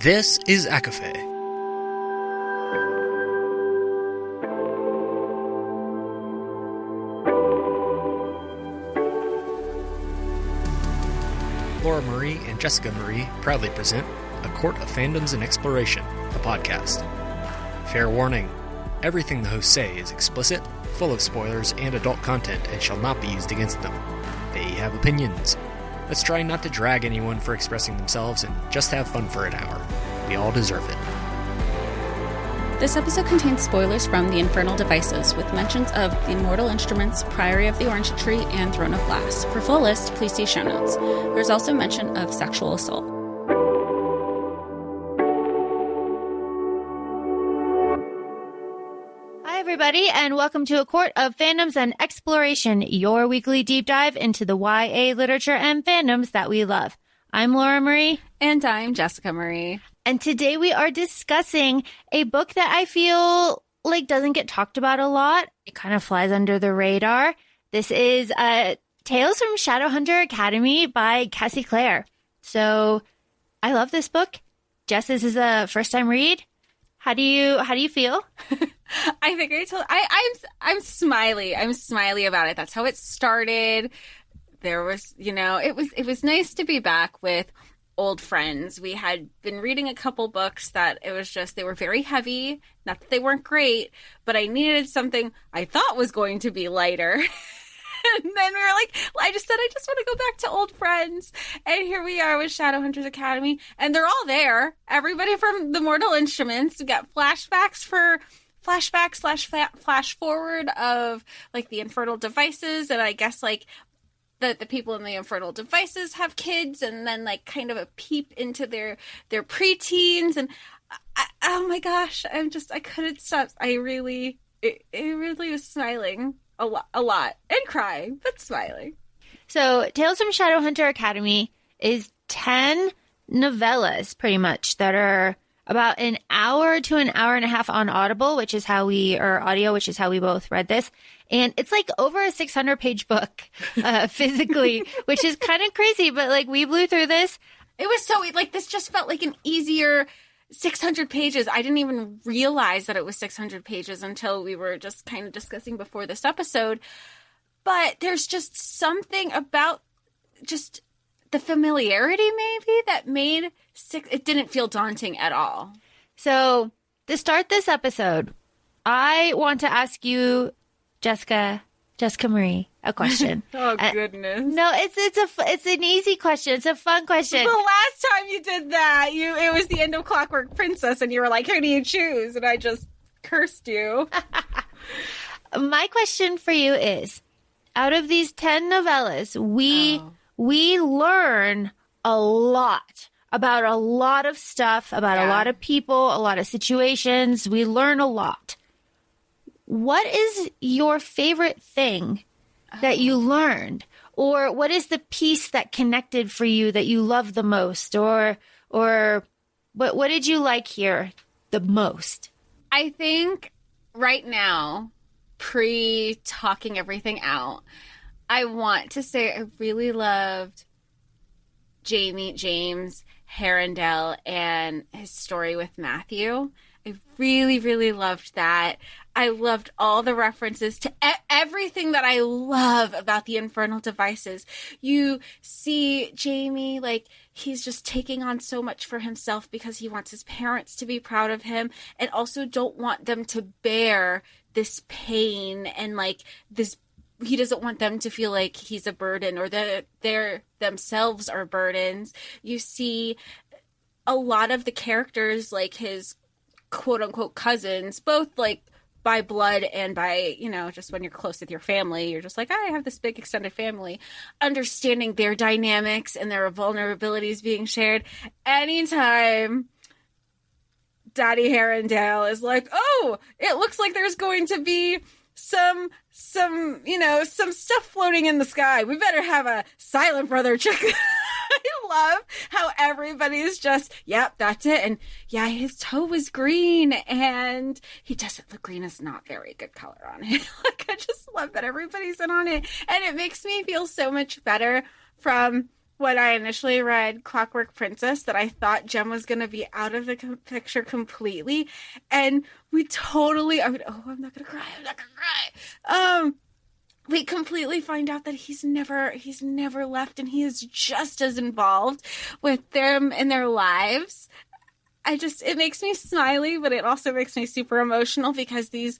This is ACOFAE. Laura Marie and Jessica Marie proudly present A Court of Fandoms and Exploration, a podcast. Fair warning, everything the hosts say is explicit, full of spoilers and adult content and shall not be used against them. They have opinions. Let's try not to drag anyone for expressing themselves and just have fun for an hour. We all deserve it. This episode contains spoilers from The Infernal Devices, with mentions of The Immortal Instruments, Priory of the Orange Tree, and Throne of Glass. For full list, please see show notes. There's also mention of sexual assault. Hi, everybody, and welcome to A Court of Fandoms and Exploration, your weekly deep dive into the YA literature and fandoms that we love. I'm Laura Marie. And I'm Jessica Marie. And today we are discussing a book that I feel like doesn't get talked about a lot. It kind of flies under the radar. This is Tales from Shadowhunter Academy by Cassie Clare. So I love this book. Jess, this is a first time read. How do you feel? I think I'm smiley. I'm smiley about it. That's how it started. There was, it was nice to be back with old friends. We had been reading a couple books that it was just, they were very heavy. Not that they weren't great, but I needed something I thought was going to be lighter. And then we were like, I just want to go back to old friends. And here we are with Shadowhunters Academy. And they're all there. Everybody from the Mortal Instruments. We got flashback / flash forward of like the Infernal Devices. And I guess like the people in the Infernal Devices have kids, and then like kind of a peep into their preteens. And oh my gosh, I couldn't stop. It really was smiling. A lot, and crying, but smiling. So, Tales from Shadowhunter Academy is 10 novellas, pretty much, that are about an hour to an hour and a half on Audible, which is how we both read this. And it's like over a 600-page book, physically, which is kind of crazy, but like we blew through this. It was so, like, this just felt like an easier 600 pages. I didn't even realize that it was 600 pages until we were just kind of discussing before this episode. But there's just something about just the familiarity maybe that made it didn't feel daunting at all. So to start this episode, I want to ask you, Jessica Marie, a question. Oh, goodness. No, it's an easy question. It's a fun question. The last time you did that, it was the end of Clockwork Princess, and you were like, who do you choose? And I just cursed you. My question for you is, out of these 10 novellas, we learn a lot about a lot of stuff, about a lot of people, a lot of situations. We learn a lot. What is your favorite thing that you learned? Or what is the piece that connected for you that you love the most? Or what did you like here the most? I think right now, pre-talking everything out, I want to say I really loved James Herondale and his story with Matthew. I really, really loved that. I loved all the references to everything that I love about the Infernal Devices. You see Jamie, like, he's just taking on so much for himself because he wants his parents to be proud of him and also don't want them to bear this pain and, like, this. He doesn't want them to feel like he's a burden or that they're themselves are burdens. You see a lot of the characters, like his quote-unquote cousins, both, like, by blood and by, just when you're close with your family, you're just like, I have this big extended family, understanding their dynamics and their vulnerabilities being shared. Anytime Daddy Herondale is like, oh, it looks like there's going to be some stuff floating in the sky. We better have a Silent Brother check. I love how everybody's just, yep, that's it. And yeah, his toe was green and the green is not very good color on it. Like, I just love that everybody's in on it. And it makes me feel so much better from when I initially read Clockwork Princess that I thought Jem was going to be out of the picture completely. And we totally, I'm not going to cry. We completely find out that he's never left, and he is just as involved with them in their lives. It makes me smiley, but it also makes me super emotional because these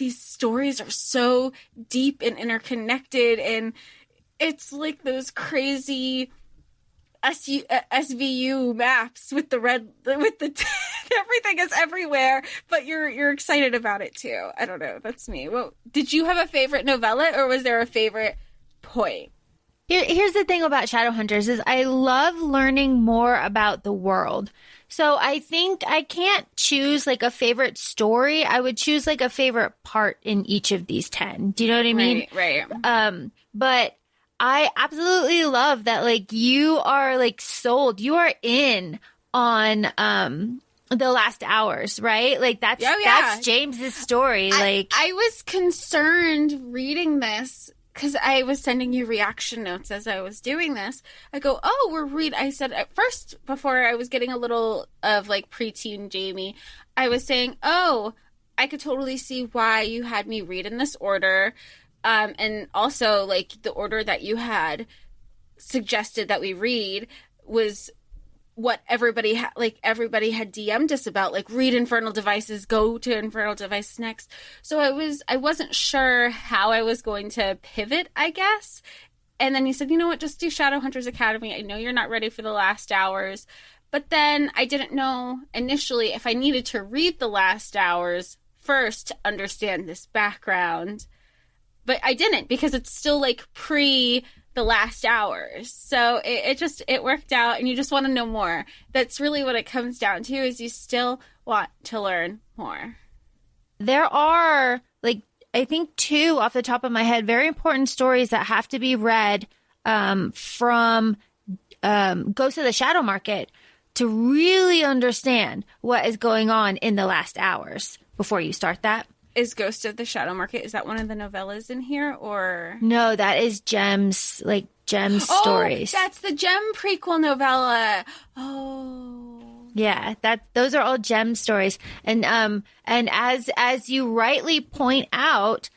stories are so deep and interconnected, and it's like those crazy SVU maps with the everything is everywhere, but you're excited about it too. I don't know. That's me. Well, did you have a favorite novella, or was there a favorite point? Here's the thing about Shadowhunters is I love learning more about the world. So I think I can't choose like a favorite story. I would choose like a favorite part in each of these 10. Do you know what I mean? Right. But I absolutely love that, like, you are like sold. You are in on the last hours, right? Like that's James's story. I was concerned reading this because I was sending you reaction notes as I was doing this. I go, I said at first, before I was getting a little of like preteen Jamie, I was saying, I could totally see why you had me read in this order. And also, like, the order that you had suggested that we read was what everybody had DM'd us about, like, read Infernal Devices, go to Infernal Devices next. So I wasn't sure how I was going to pivot, I guess. And then you said, you know what, just do Shadowhunters Academy. I know you're not ready for the last hours. But then I didn't know initially if I needed to read the last hours first to understand this background. But I didn't, because it's still like pre the last hours. So it worked out, and you just want to know more. That's really what it comes down to, is you still want to learn more. There are, like, I think 2 off the top of my head, very important stories that have to be read from Ghost of the Shadow Market to really understand what is going on in the last hours before you start that. Is Ghost of the Shadow Market, is that one of the novellas in here, or? No, that is Jem's stories. That's the Jem prequel novella. Oh. Yeah, those are all Jem stories. And as you rightly point out,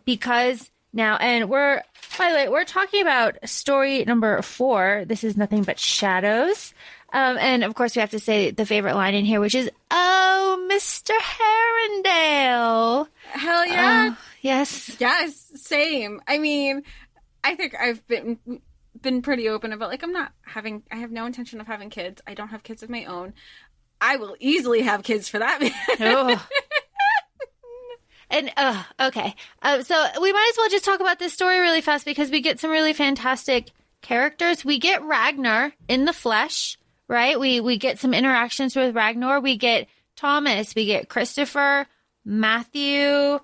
because now, and by the way, we're talking about story number 4. This is Nothing But Shadows. And of course we have to say the favorite line in here, which is, "Oh, Mr. Herondale." Hell yeah. Yes. Yes. Same. I mean, I think I've been pretty open about, like, I have no intention of having kids. I don't have kids of my own. I will easily have kids for that. Oh. And, okay. So we might as well just talk about this story really fast, because we get some really fantastic characters. We get Ragnar in the flesh, right? We get some interactions with Ragnar. We get Thomas. We get Christopher, Matthew,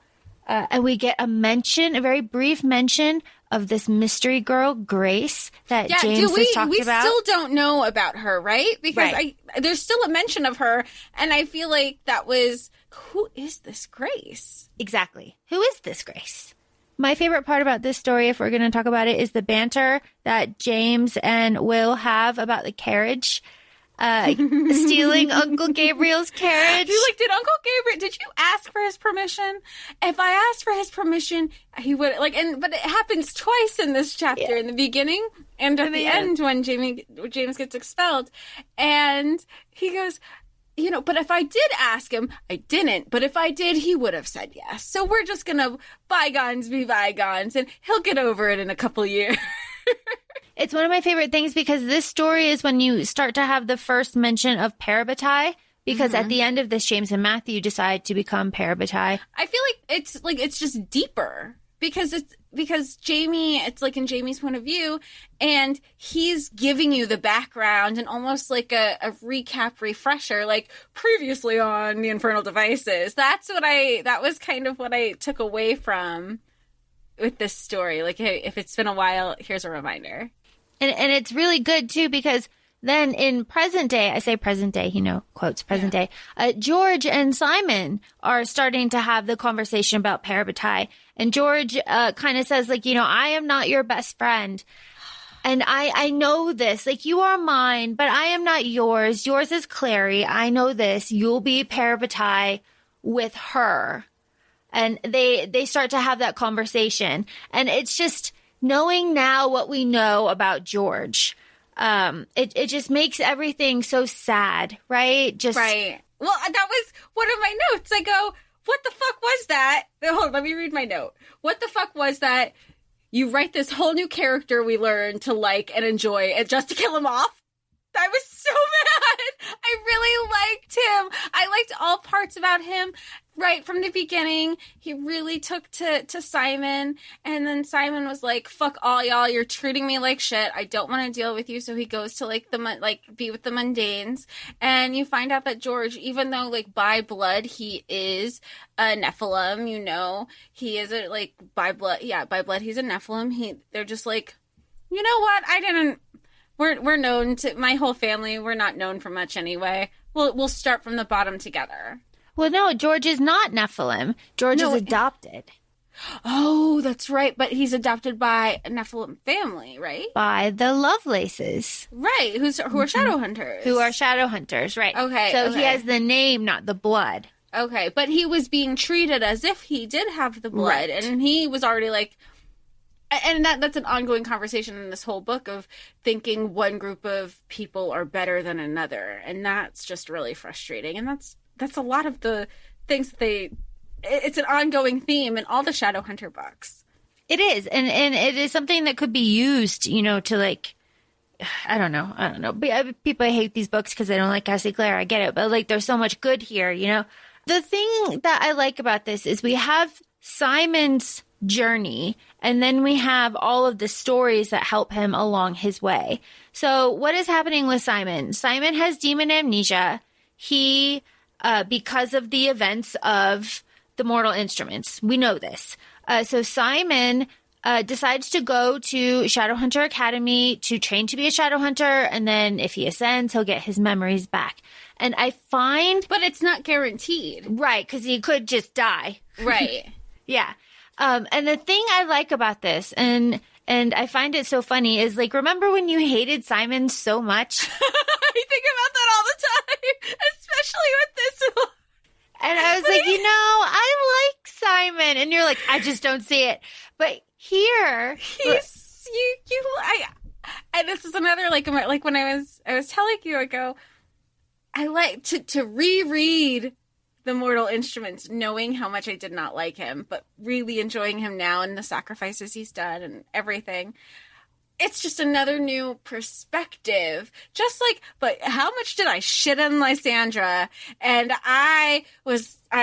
and we get a very brief mention of this mystery girl, Grace, that James has talked about. We still don't know about her, right? Because there's still a mention of her, and I feel like that was, who is this Grace? Exactly. Who is this Grace? My favorite part about this story, if we're going to talk about it, is the banter that James and Will have about the carriage. Stealing Uncle Gabriel's carriage. You're like, did you ask for his permission? If I asked for his permission, he would, like, but it happens twice in this chapter, in the beginning and at the end when James gets expelled. And he goes, but if I did ask him, I didn't. But if I did, he would have said yes. So we're just going to bygones be bygones, and he'll get over it in a couple years. It's one of my favorite things, because this story is when you start to have the first mention of parabatai, because at the end of this, James and Matthew decide to become parabatai. I feel like it's just deeper, because Jamie, it's like in Jamie's point of view, and he's giving you the background and almost like a recap refresher, like previously on the Infernal Devices. That was kind of what I took away from with this story. Like, hey, if it's been a while, here's a reminder. And it's really good, too, because then in present day, I say present day, quotes present day, George and Simon are starting to have the conversation about parabatai. And George kind of says, like, I am not your best friend. And I know this, like, you are mine, but I am not yours. Yours is Clary. I know this. You'll be parabatai with her. And they start to have that conversation. And it's just knowing now what we know about George. It just makes everything so sad, right? Right. Well, that was one of my notes. I go, what the fuck was that? Hold on, let me read my note. What the fuck was that? You write this whole new character we learn to like and enjoy, and just to kill him off? I was so mad. I really liked him. I liked all parts about him right from the beginning. He really took to Simon, and then Simon was like, fuck all y'all, you're treating me like shit. I don't want to deal with you. So he goes to be with the mundanes, and you find out that George, even though like by blood he is a Nephilim, you know, he is a by blood he's a Nephilim. They're just like, you know what? We're known to, my whole family, we're not known for much anyway. We'll start from the bottom together. Well, no, George is not Nephilim. George is adopted. Oh, that's right. But he's adopted by a Nephilim family, right? By the Lovelaces. Right. Who are Shadowhunters. Who are Shadowhunters, right. Okay. So he has the name, not the blood. Okay. But he was being treated as if he did have the blood. Right. And he was already like... And that's an ongoing conversation in this whole book of thinking one group of people are better than another. And that's just really frustrating. And that's a lot of the things that it's an ongoing theme in all the Shadowhunter books. It is. And it is something that could be used, you know, to like, I don't know. People hate these books because they don't like Cassie Clare. I get it. But like, there's so much good here, you know. The thing that I like about this is we have Simon's journey, and then we have all of the stories that help him along his way. So what is happening with Simon? Simon has demon amnesia. He, because of the events of the Mortal Instruments, we know this. So Simon decides to go to Shadowhunter Academy to train to be a Shadowhunter, and then if he ascends, he'll get his memories back. And I find... But it's not guaranteed. Right, because he could just die. Right. Yeah. And the thing I like about this, and I find it so funny, is like, remember when you hated Simon so much? I think about that all the time, especially with this one. And I was like, you know, I like Simon. And you're like, I just don't see it. But here... And this is another, like when I was telling you, I go, I like to reread the Mortal Instruments, knowing how much I did not like him, but really enjoying him now and the sacrifices he's done and everything. It's just another new perspective. But how much did I shit on Lysandra? And I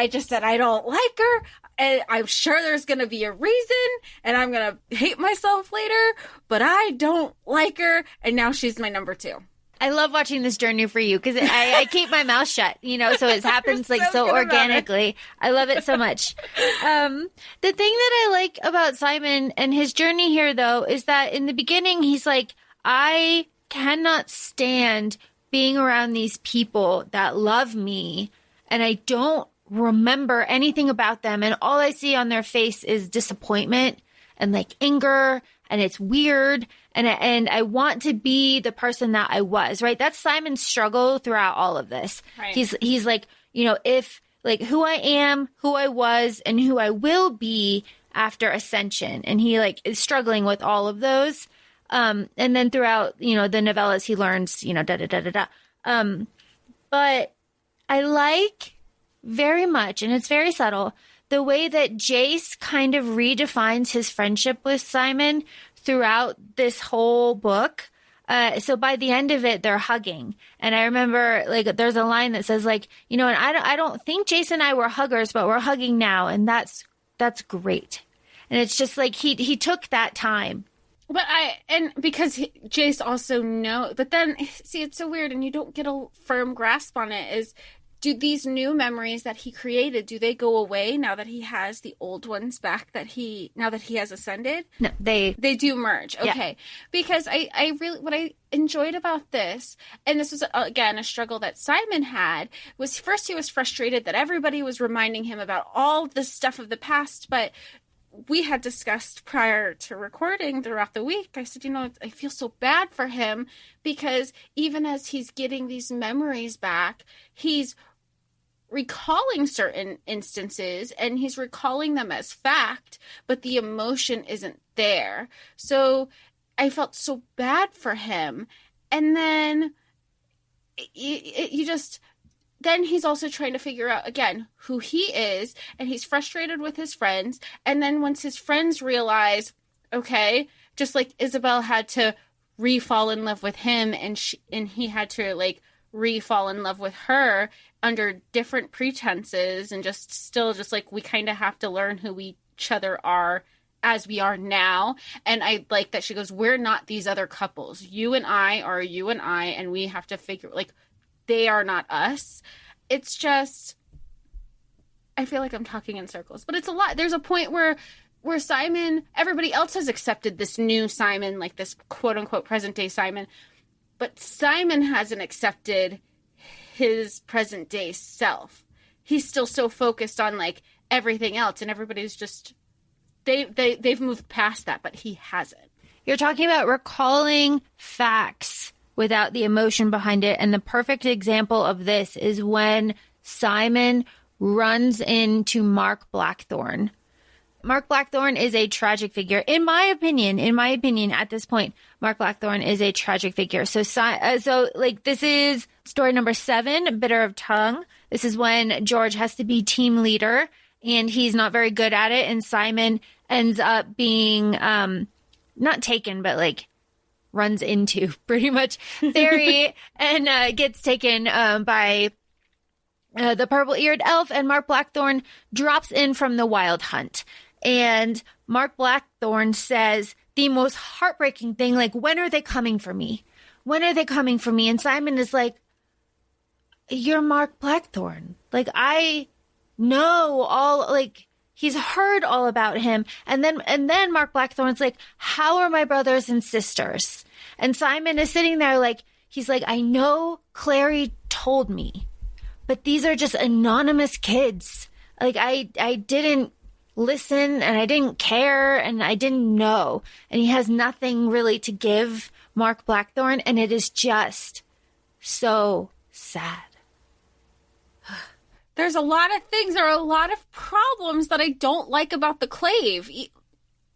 just said, I don't like her. And I'm sure there's going to be a reason, and I'm going to hate myself later, but I don't like her. And now she's my number 2. I love watching this journey for you because I keep my mouth shut, you know, so it happens like so organically. I love it so much. The thing that I like about Simon and his journey here, though, is that in the beginning, he's like, I cannot stand being around these people that love me, and I don't remember anything about them. And all I see on their face is disappointment and like anger, and it's weird. And I want to be the person that I was, right? That's Simon's struggle throughout all of this. Right. He's like, you know, if like who I am, who I was, and who I will be after Ascension. And he like is struggling with all of those. And then throughout, you know, the novellas, he learns, you know, but I like very much, and it's very subtle, the way that Jace kind of redefines his friendship with Simon throughout this whole book. So by the end of it, they're hugging. And I remember like there's a line that says like, you know, and I don't think Jace and I were huggers, but we're hugging now. And that's great. And it's just like he took that time. But because Jace also but then see, it's so weird and you don't get a firm grasp on it is, do these new memories that he created, do they go away now that he has the old ones back now that he has ascended? No, they do merge. Okay. Yeah. Because I really, what I enjoyed about this, and this was again a struggle that Simon had, was first he was frustrated that everybody was reminding him about all the stuff of the past, but we had discussed prior to recording throughout the week, I said, I feel so bad for him because even as he's getting these memories back, he's recalling certain instances and he's recalling them as fact, but the emotion isn't there. So I felt so bad for him. And then then he's also trying to figure out, again, who he is, and he's frustrated with his friends. And then once his friends realize, okay, just like Isabel had to re-fall in love with him, and he had to, like, re-fall in love with her under different pretenses, and just like, we kind of have to learn who each other are as we are now. And I like that she goes, we're not these other couples. You and I are you and I, and we have to figure, like, they are not us. It's just, I feel like I'm talking in circles, but it's a lot. There's a point where Simon, everybody else has accepted this new Simon, like this quote unquote present day Simon, but Simon hasn't accepted his present day self. He's still so focused on, like, everything else, and everybody's just, they've moved past that, but he hasn't. You're talking about recalling facts without the emotion behind it. And the perfect example of this is when Simon runs into Mark Blackthorne. Mark Blackthorne is a tragic figure. In my opinion, at this point, Mark Blackthorne is a tragic figure. So this is story number 7, Bitter of Tongue. This is when George has to be team leader and he's not very good at it. And Simon ends up being, not taken, but like, runs into pretty much Theory and gets taken by the purple-eared elf, and Mark Blackthorne drops in from the wild hunt. And Mark Blackthorne says the most heartbreaking thing, like, when are they coming for me? When are they coming for me? And Simon is like, you're Mark Blackthorne. Like, I know all, like, he's heard all about him. And then Mark Blackthorne's like, how are my brothers and sisters? And Simon is sitting there like, he's like, I know Clary told me, but these are just anonymous kids. Like, I didn't listen and I didn't care and I didn't know. And he has nothing really to give Mark Blackthorne. And it is just so sad. There's a lot of things, there are a lot of problems that I don't like about the Clave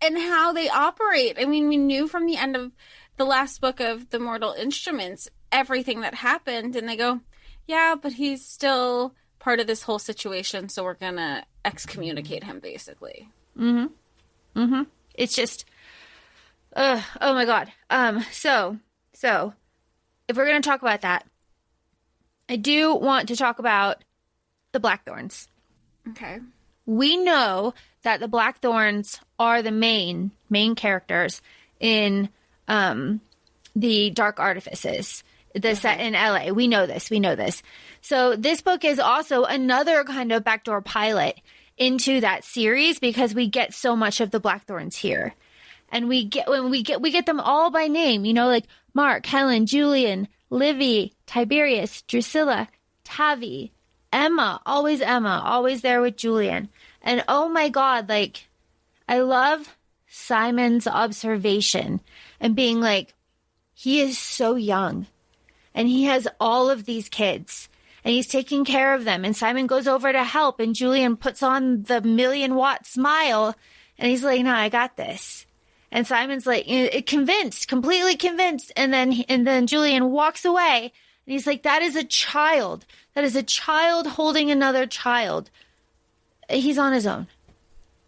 and how they operate. I mean, we knew from the end of the last book of The Mortal Instruments everything that happened, and they go, yeah, but he's still part of this whole situation, so we're gonna excommunicate him, basically. It's just, oh my God. So if we're gonna talk about that, I do want to talk about the Blackthorns. Okay. We know that the Blackthorns are the main characters in the Dark Artifices, set in LA. We know this. So this book is also another kind of backdoor pilot into that series because we get so much of the Blackthorns here. And we get them all by name, like Mark, Helen, Julian, Livy, Tiberius, Drusilla, Tavi, Emma, always there with Julian. And oh my God, like, I love Simon's observation and being like, he is so young and he has all of these kids and he's taking care of them. And Simon goes over to help and Julian puts on the 1,000,000-watt smile and he's like, no, I got this. And Simon's like, completely convinced. And then Julian walks away. And he's like, that is a child. That is a child holding another child. He's on his own.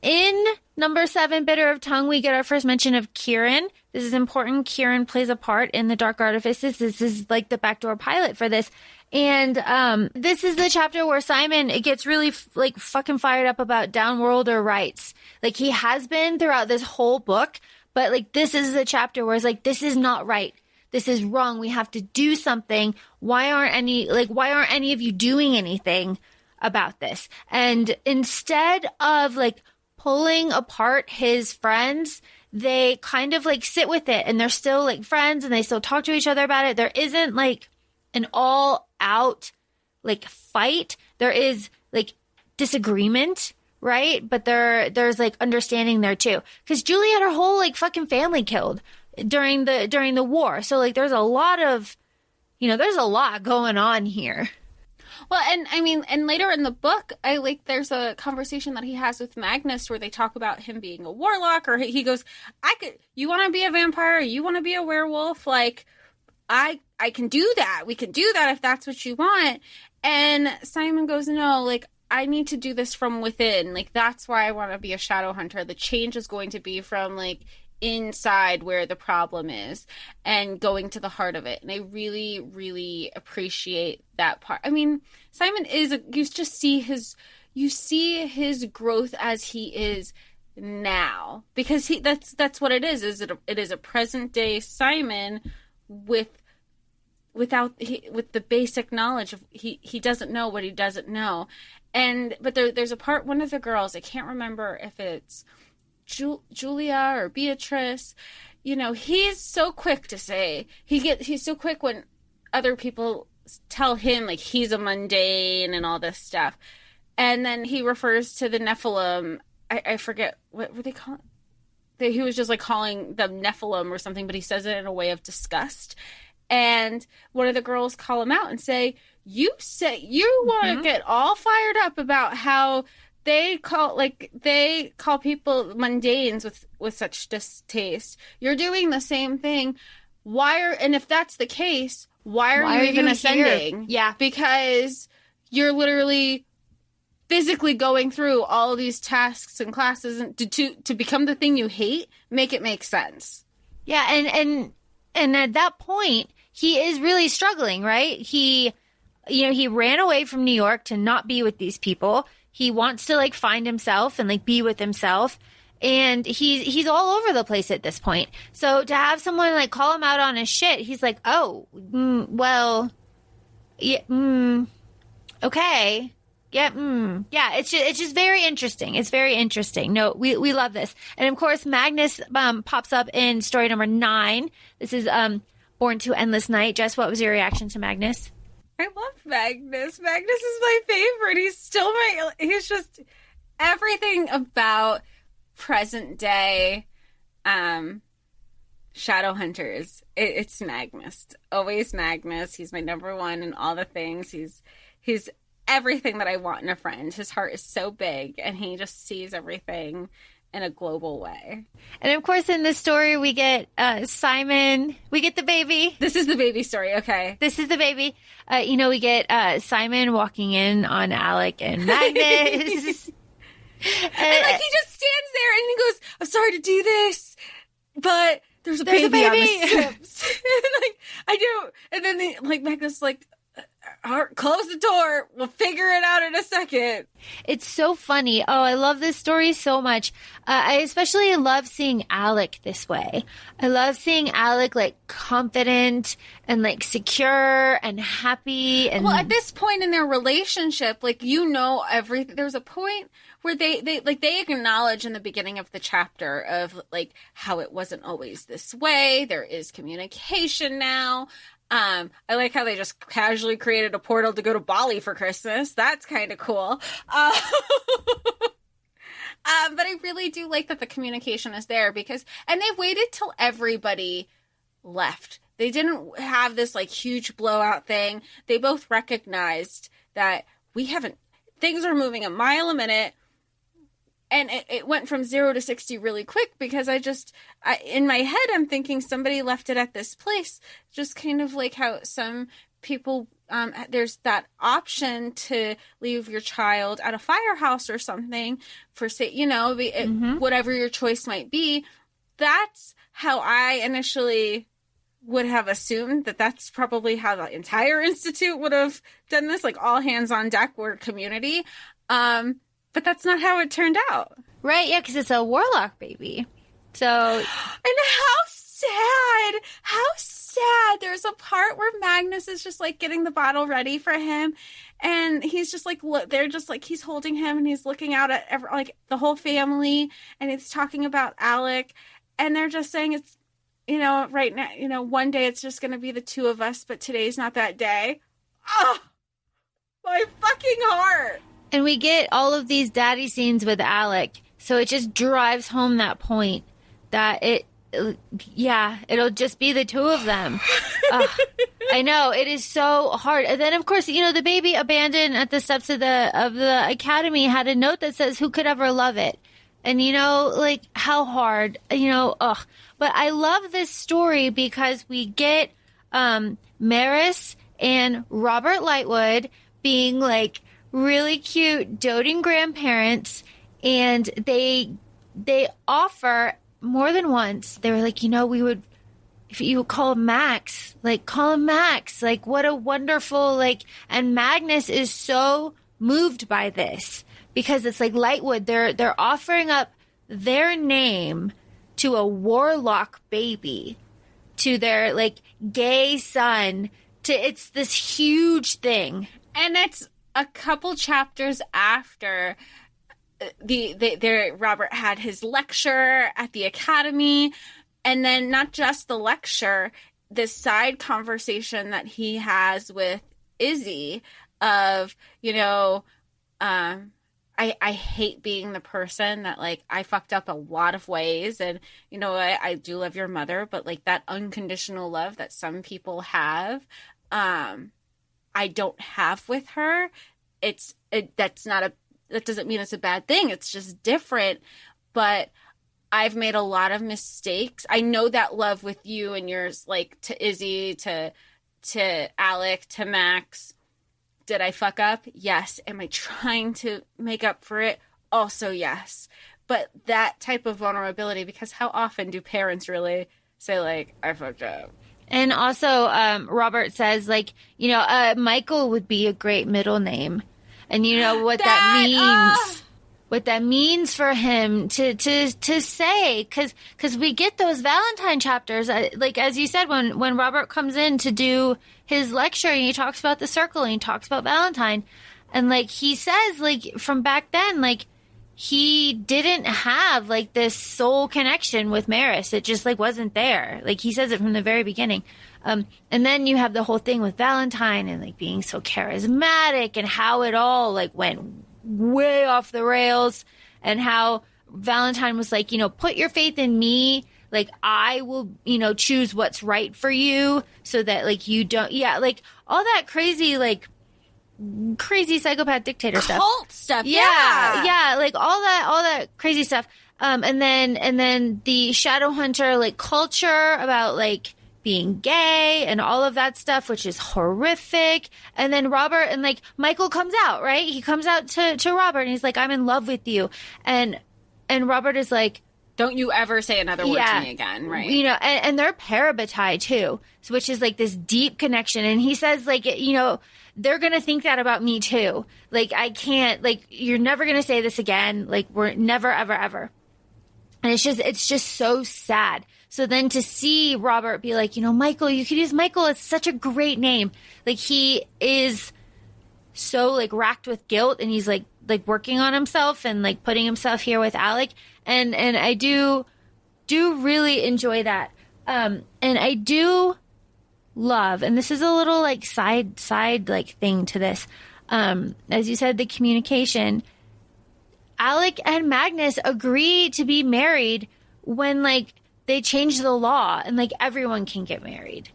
In number 7, Bitter of Tongue, we get our first mention of Kieran. This is important. Kieran plays a part in the Dark Artifices. This is like the backdoor pilot for this. And this is the chapter where Simon gets really fucking fired up about downworlder rights. Like, he has been throughout this whole book. But like, this is the chapter where it's like, this is not right. This is wrong. We have to do something. Why aren't any of you doing anything about this? And instead of like pulling apart his friends, they kind of like sit with it and they're still like friends and they still talk to each other about it. There isn't like an all out like fight. There is like disagreement, right? But there's like understanding there too. Because Julie had her whole like fucking family killed during the war. So like there's a lot of, there's a lot going on here. Well, and I mean, and later in the book, there's a conversation that he has with Magnus where they talk about him being a warlock, or he goes, you want to be a vampire? You want to be a werewolf? Like, I can do that. We can do that if that's what you want. And Simon goes, no, like, I need to do this from within. Like, that's why I want to be a Shadowhunter. The change is going to be from, like, inside where the problem is and going to the heart of it. And I really, really appreciate that part. I mean, Simon you just see his growth as he is now, because that's what it is. It is a present day Simon with the basic knowledge of he doesn't know what he doesn't know. But there's a part, one of the girls, I can't remember if it's Julia or Beatrice, he's so quick to say, he's so quick when other people tell him like he's a mundane and all this stuff. And then he refers to the Nephilim. I forget, what were they calling? He was just like calling them Nephilim or something, but he says it in a way of disgust. And one of the girls call him out and say, you want to get all fired up about how they call people mundanes with such distaste. You're doing the same thing. And if that's the case, why are you even ascending? Yeah. Because you're literally physically going through all of these tasks and classes and to become the thing you hate. Make it make sense. Yeah, and at that point, he is really struggling, right? He ran away from New York to not be with these people. He wants to like find himself and like be with himself. And he's all over the place at this point. So to have someone like call him out on his shit, he's like, oh, well, yeah, okay. Yeah, yeah, it's just very interesting. It's very interesting. No, we love this. And of course, Magnus pops up in story number 9. This is Born to Endless Night. Jess, what was your reaction to Magnus? I love Magnus. Magnus is my favorite. He's just everything about present day Shadowhunters. It's Magnus. Always Magnus. He's my number one in all the things. He's everything that I want in a friend. His heart is so big, and he just sees everything in a global way. And of course, in this story, we get Simon. We get the baby. This is the baby story. Okay. This is the baby. We get Simon walking in on Alec and Magnus. And like he just stands there and he goes, I'm sorry to do this, but there's a baby on the steps. And like, I do. And then Magnus like, close the door. We'll figure it out in a second. It's so funny. Oh, I love this story so much. I especially love seeing Alec this way. I love seeing Alec like confident and like secure and happy. And well, at this point in their relationship, like everything. There's a point where they acknowledge in the beginning of the chapter of like how it wasn't always this way. There is communication now. I like how they just casually created a portal to go to Bali for Christmas. That's kind of cool. But I really do like that the communication is there and they waited till everybody left. They didn't have this like huge blowout thing. They both recognized that things are moving a mile a minute. And it went from 0 to 60 really quick because in my head, I'm thinking somebody left it at this place. Just kind of like how some people, there's that option to leave your child at a firehouse or something for, say, whatever your choice might be. That's how I initially would have assumed that's probably how the entire institute would have done this. Like all hands on deck, we're community. But that's not how it turned out. Right, yeah, because it's a warlock baby. So... And how sad. There's a part where Magnus is just, like, getting the bottle ready for him. And he's just, like, they're just, like, he's holding him and he's looking out at, the whole family. And he's talking about Alec. And they're just saying it's, right now, one day it's just going to be the two of us. But today's not that day. Oh, my fucking heart. And we get all of these daddy scenes with Alec. So it just drives home that point that it'll just be the two of them. I know, it is so hard. And then, of course, the baby abandoned at the steps of the academy had a note that says, who could ever love it? And, how hard, But I love this story because we get Maris and Robert Lightwood being, really cute, doting grandparents, and they offer more than once. They were like, we would, if you would call him Max, call him Max. What a wonderful, and Magnus is so moved by this because it's Lightwood. They're offering up their name to a warlock baby, to their, gay son. It's this huge thing. And it's a couple chapters after Robert had his lecture at the academy, and then not just the lecture, this side conversation that he has with Izzy of, I hate being the person that I fucked up a lot of ways, and I do love your mother, but that unconditional love that some people have, I don't have with her. That doesn't mean it's a bad thing. It's just different. But I've made a lot of mistakes. I know that love with you and yours, to Izzy, to Alec, to Max. Did I fuck up? Yes. Am I trying to make up for it? Also, yes. But that type of vulnerability, because how often do parents really say, I fucked up? And also, Robert says, Michael would be a great middle name. And what that means. What that means for him to say. Because we get those Valentine chapters. As you said, when Robert comes in to do his lecture, and he talks about the circle, and he talks about Valentine. And, he says, from back then, he didn't have this soul connection with Maris. It just wasn't there. He says it from the very beginning. And then you have the whole thing with Valentine and being so charismatic, and how it all went way off the rails, and how Valentine was put your faith in me. I will, choose what's right for you, so that you don't, all that crazy psychopath dictator stuff. Cult stuff. Yeah. All that crazy stuff. And then the Shadowhunter culture about being gay and all of that stuff, which is horrific. And then Robert and Michael comes out, right? He comes out to Robert, and he's like, I'm in love with you. And Robert is like, don't you ever say another word to me again, right? And they're parabatai too, so which is this deep connection. And he says they're going to think that about me too. I can't, you're never going to say this again. We're never, ever, ever. And it's just so sad. So then to see Robert be Michael, you could use Michael. It's such a great name. He is so racked with guilt, and he's working on himself and putting himself here with Alec. And I do really enjoy that. And I do love, and this is a little side thing to this. As you said, the communication. Alec and Magnus agree to be married when they change the law, and everyone can get married.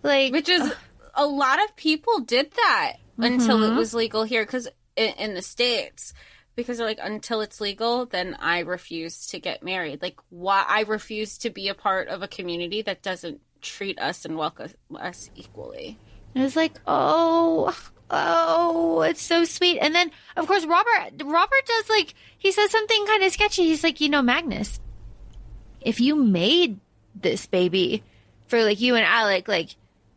Which is a lot of people did that until it was legal here, because in the States, because they're until it's legal, then I refuse to get married. Why I refuse to be a part of a community that doesn't treat us and welcome us equally. It was oh, it's so sweet. And then, of course, Robert does he says something kind of sketchy. He's Magnus, if you made this baby for you and Alec,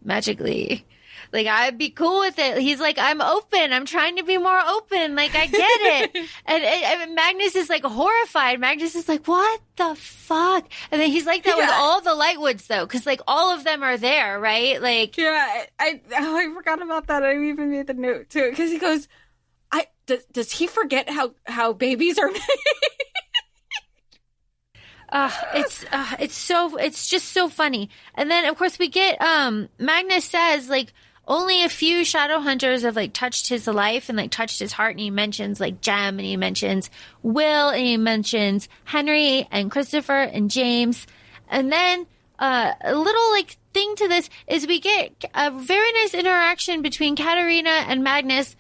magically, I'd be cool with it. He's I'm open. I'm trying to be more open. I get it. and Magnus is horrified. Magnus is what the fuck? And then he's that with all the Lightwoods though, because all of them are there, right? I forgot about that. I even made the note too, because he goes, does he forget how babies are made? It's just so funny. And then of course we get Magnus says only a few Shadowhunters have like touched his life and like touched his heart. And he mentions like Jem, and he mentions Will, and he mentions Henry and Christopher and James. And then a little like thing to this is we get a very nice interaction between Katerina and Magnus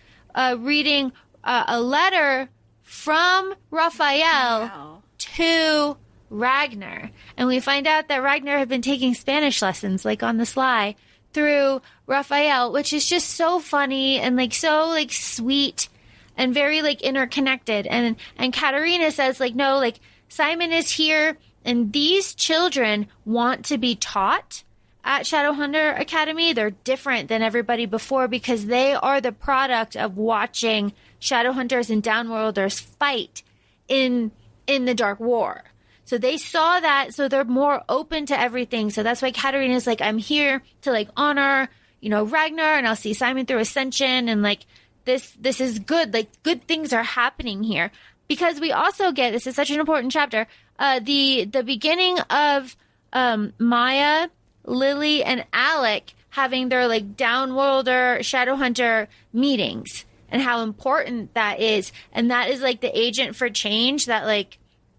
reading a letter from Raphael to Ragnar. And we find out that Ragnar had been taking Spanish lessons like on the sly through Raphael, which is just so funny and like so like sweet and very like interconnected. And Katerina says like, no, like Simon is here and these children want to be taught at Shadowhunter Academy. They're different than everybody before because they are the product of watching Shadowhunters and Downworlders fight in the Dark War. So they saw that, so they're more open to everything. So that's why Katerina's like, I'm here to like honor, you know, Ragnar, and I'll see Simon through Ascension, and like this is good. Like good things are happening here. Because we also get, this is such an important chapter, the beginning of Maya, Lily, and Alec having their like Downworlder Shadowhunter meetings and how important that is. And that is like the agent for change that like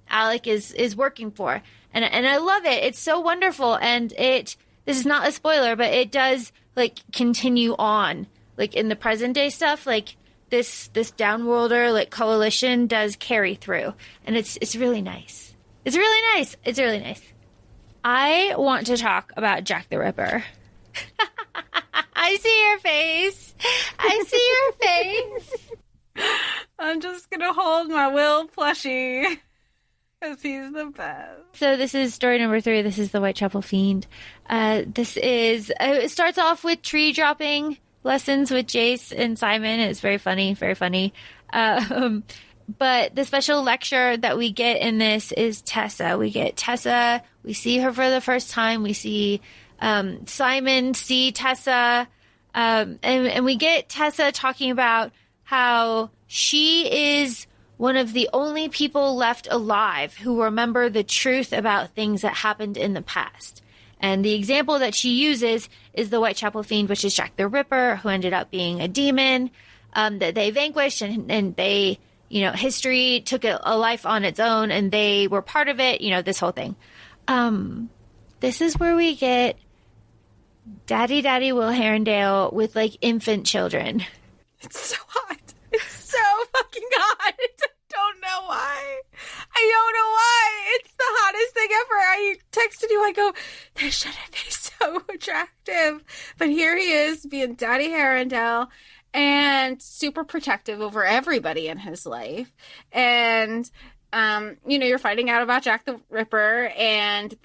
Alec is working for. And I love it. It's so wonderful. And this is not a spoiler, but it does like continue on like in the present day stuff. Like this Downworlder like coalition does carry through, and it's really nice. It's really nice. It's really nice. I want to talk about Jack the Ripper. I see your face. I see your face. I'm just going to hold my Will plushie because he's the best. So this is story number 3. This is the Whitechapel Fiend. This is, it starts off with tree dropping lessons with Jace and Simon. It's very funny, very funny. But the special lecture that we get in this is Tessa. We get Tessa. We see her for the first time. We see Simon see Tessa. And we get Tessa talking about how she is one of the only people left alive who remember the truth about things that happened in the past. And the example that she uses is the Whitechapel Fiend, which is Jack the Ripper, who ended up being a demon that they vanquished, and they, you know, history took a life on its own, and they were part of it, you know, this whole thing. This is where we get Daddy Will Herondale with, like, infant children. It's so hot. It's so fucking hot. I don't know why. I don't know why. It's the hottest thing ever. I texted you. I go, this shouldn't be so attractive. But here he is being Daddy Herondale and super protective over everybody in his life. And, you know, you're finding out about Jack the Ripper, and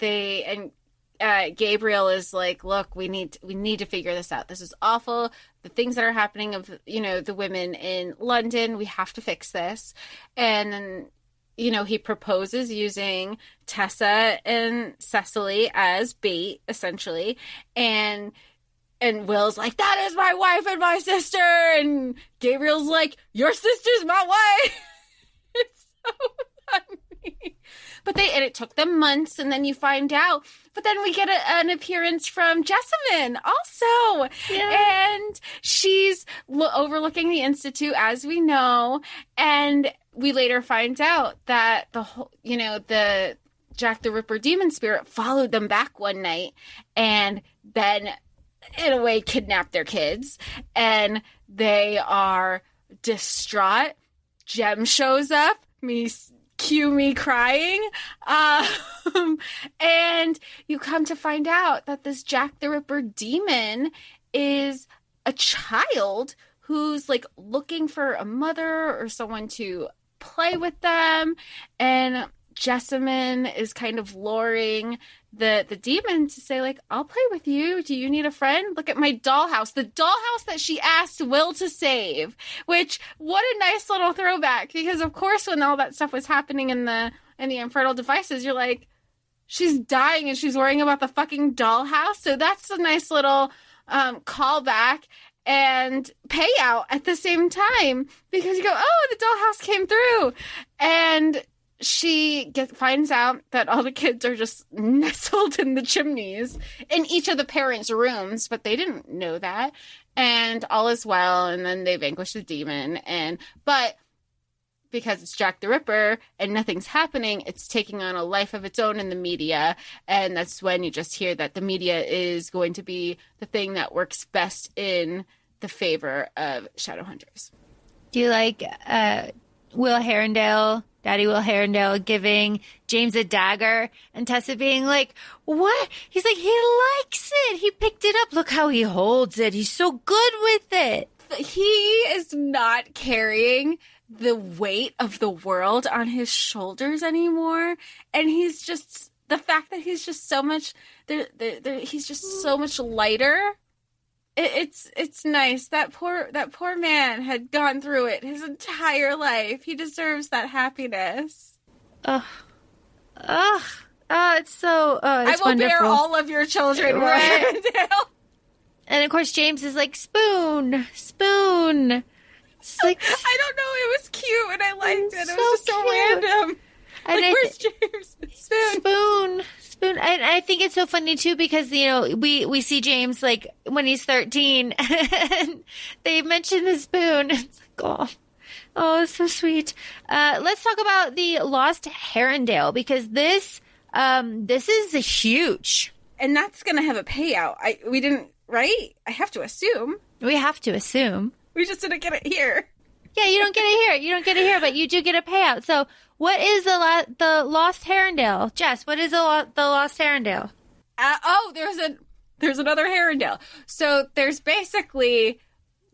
Gabriel is like, look, we need to figure this out. This is awful. The things that are happening of, you know, the women in London, we have to fix this. And then, you know, he proposes using Tessa and Cecily as bait, essentially. And Will's like, that is my wife and my sister. And Gabriel's like, your sister's my wife. It's so funny. And it took them months, and then you find out. But then we get an appearance from Jessamine also. Yeah. And she's overlooking the Institute, as we know. And we later find out that the Jack the Ripper demon spirit followed them back one night and then, in a way, kidnapped their kids. And they are distraught. Jem shows up. Cue me crying. And you come to find out that this Jack the Ripper demon is a child who's like looking for a mother or someone to play with them. And Jessamine is kind of luring the demon to say, like, I'll play with you. Do you need a friend? Look at my dollhouse. The dollhouse that she asked Will to save, which, what a nice little throwback. Because, of course, when all that stuff was happening in the Infernal Devices, you're like, she's dying and she's worrying about the fucking dollhouse. So that's a nice little callback and payout at the same time. Because you go, oh, the dollhouse came through. And she finds out that all the kids are just nestled in the chimneys in each of the parents' rooms, but they didn't know that. and all is well, and then they vanquish the demon, but because it's Jack the Ripper and nothing's happening, it's taking on a life of its own in the media, and that's when you just hear that the media is going to be the thing that works best in the favor of Shadowhunters. Do you like Will Herondale, Daddy Will Herondale, giving James a dagger and Tessa being like, what? He's like, he likes it. He picked it up. Look how he holds it. He's so good with it. He is not carrying the weight of the world on his shoulders anymore. And he's just, the fact that he's just so much, he's just so much lighter. It's nice. That poor man had gone through it his entire life. He deserves that happiness. It's so, it's I will wonderful. bear all of your children, right? And of course, James is like, spoon. It's like, I don't know. It was cute and I liked it. It so was just so cute. random. And Like, where's James? Spoon. And I think it's so funny too because, you know, we see James like when he's 13 and they mention the spoon. It's like, oh, it's so sweet. Let's talk about the Lost Herondale because this is huge. And that's going to have a payout. We didn't, right? I have to assume. We have to assume. We just didn't get it here. Yeah, you don't get it here, but you do get a payout. So what is the Lost Herondale? Jess, what is the Lost Herondale? There's another Herondale. So there's basically,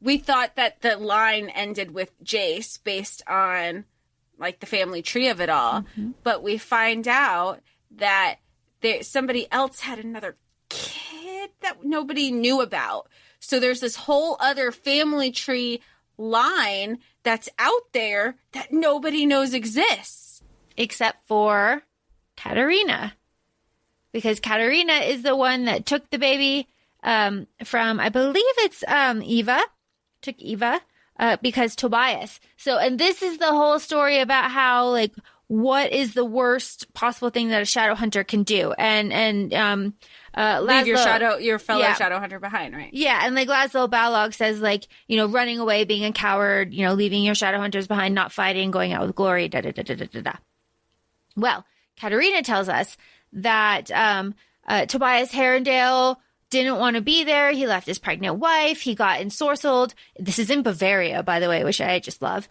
we thought that the line ended with Jace based on like the family tree of it all. Mm-hmm. But we find out that somebody else had another kid that nobody knew about. So there's this whole other family tree line that's out there that nobody knows exists. Except for Katarina. Because Katarina is the one that took the baby from, I believe it's Eva. Took Eva because Tobias. So, and this is the whole story about how, like, what is the worst possible thing that a Shadowhunter can do. And Laszlo, leave your fellow Shadowhunter behind, right? Yeah, and like Laszlo Balog says, like, you know, running away, being a coward, you know, leaving your Shadowhunters behind, not fighting, going out with glory, da-da-da-da-da-da. Well, Katarina tells us that Tobias Herondale didn't want to be there. He left his pregnant wife. He got ensorcelled. This is in Bavaria, by the way, which I just love.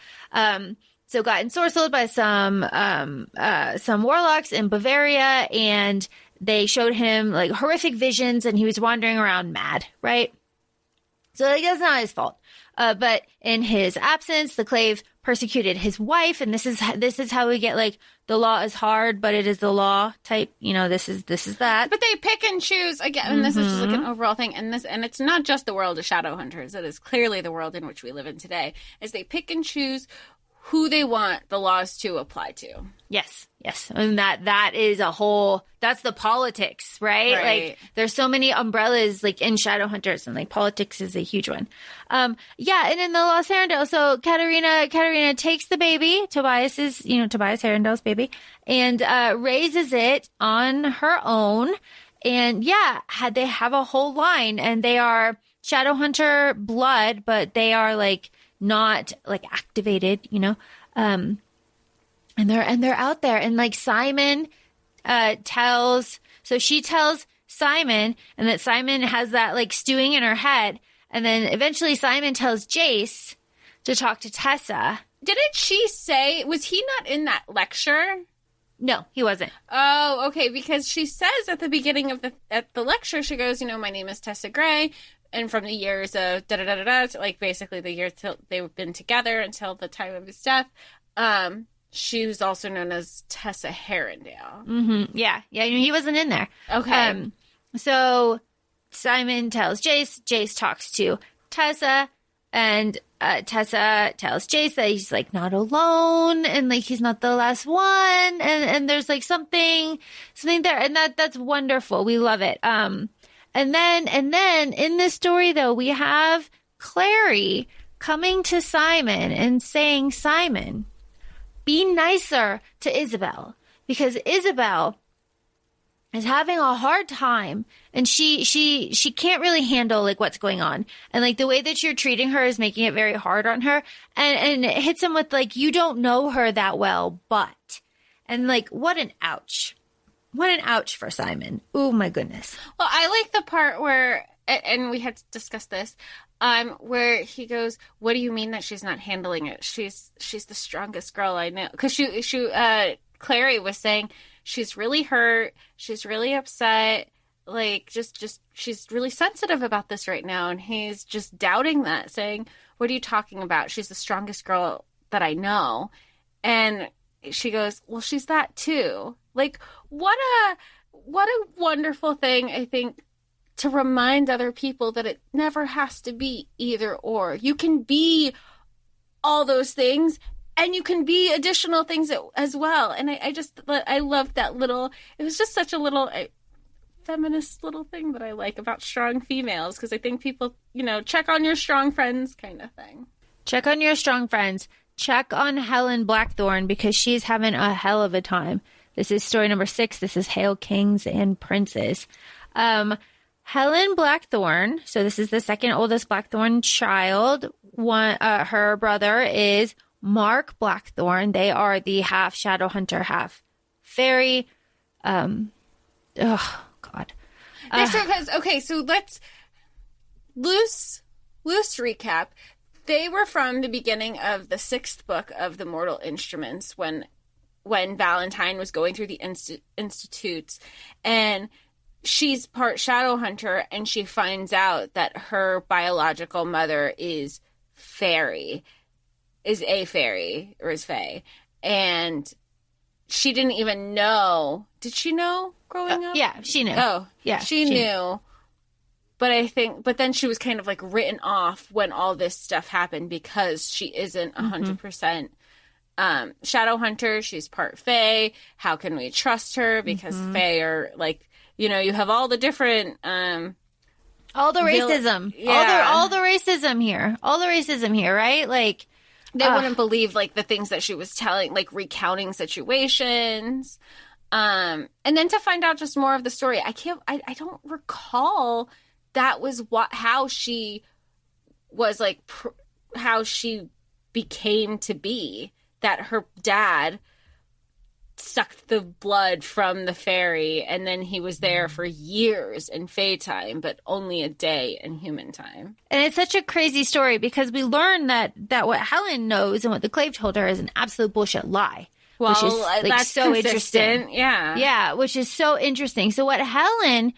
So got ensorcelled by some warlocks in Bavaria, and they showed him like horrific visions, and he was wandering around mad, right? So like, that's not his fault. But in his absence, the Clave persecuted his wife, and this is how we get like the law is hard, but it is the law type. You know, this is that. But they pick and choose again, and this is just like an overall thing. And it's not just the world of Shadowhunters. It is clearly the world in which we live in today. Is they pick and choose who they want the laws to apply to. Yes. And that is that's the politics, right? Like there's so many umbrellas like in Shadowhunters, and like politics is a huge one. And in the Lost Herondale, so Katarina takes the baby, Tobias Herondale's baby, and raises it on her own. And they have a whole line, and they are Shadowhunter blood, but they are like not like activated, you know. And they're out there, and like Simon tells Simon, and that Simon has that like stewing in her head, and then eventually Simon tells Jace to talk to Tessa. Didn't she say, was he not in that lecture? No, he wasn't. Oh, okay, because she says at the beginning of the lecture, she goes, you know, my name is Tessa Gray, and from the years of da-da-da-da-da, like basically the years till they've been together until the time of his death, she was also known as Tessa Herondale. Mm-hmm. Yeah, he wasn't in there. Okay. So Simon tells Jace talks to Tessa, and Tessa tells Jace that he's like not alone, and like he's not the last one, and there's like something there, and that's wonderful. We love it. And then in this story though, we have Clary coming to Simon and saying, Simon, be nicer to Isabel, because Isabel is having a hard time, and she can't really handle like what's going on, and like the way that you're treating her is making it very hard on her, and it hits him with like, you don't know her that well, but, and like, what an ouch for Simon. Oh my goodness. Well, I like the part where, and we had discussed this, where he goes, what do you mean that she's not handling it? She's the strongest girl I know. Because Clary was saying she's really hurt. She's really upset. Like, just she's really sensitive about this right now. And he's just doubting that, saying, what are you talking about? She's the strongest girl that I know. And she goes, well, she's that too. Like, what a wonderful thing, I think, to remind other people that it never has to be either or. You can be all those things, and you can be additional things as well. And I loved that little, it was just such a little feminist little thing that I like about strong females, because I think people, check on your strong friends kind of thing. Check on your strong friends. Check on Helen Blackthorne, because she's having a hell of a time. This is story number 6. This is Hail Kings and Princes. Helen Blackthorne, so this is the second oldest Blackthorne child. Her brother is Mark Blackthorne. They are the half Shadowhunter, half fairy. Oh, God. So let's loose recap. They were from the beginning of the 6th book of the Mortal Instruments when Valentine was going through the institutes, and she's part Shadowhunter, and she finds out that her biological mother is a fairy, or is fae. And she didn't even know. Did she know growing up? Yeah, she knew. Oh, yeah. She knew. But then she was kind of like written off when all this stuff happened, because she isn't 100% Shadowhunter. She's part fae. How can we trust her? Because fae are like, you have all the different all the racism. All the racism here, right? Like, they wouldn't believe like the things that she was telling, like recounting situations. And then to find out just more of the story, I don't recall that was how she was like, how she became to be, that her dad sucked the blood from the fairy, and then he was there for years in fae time, but only a day in human time. And it's such a crazy story, because we learn that what Helen knows and what the Clave told her is an absolute bullshit lie. Well, which is like that's so consistent. Interesting. Yeah, which is so interesting. So what Helen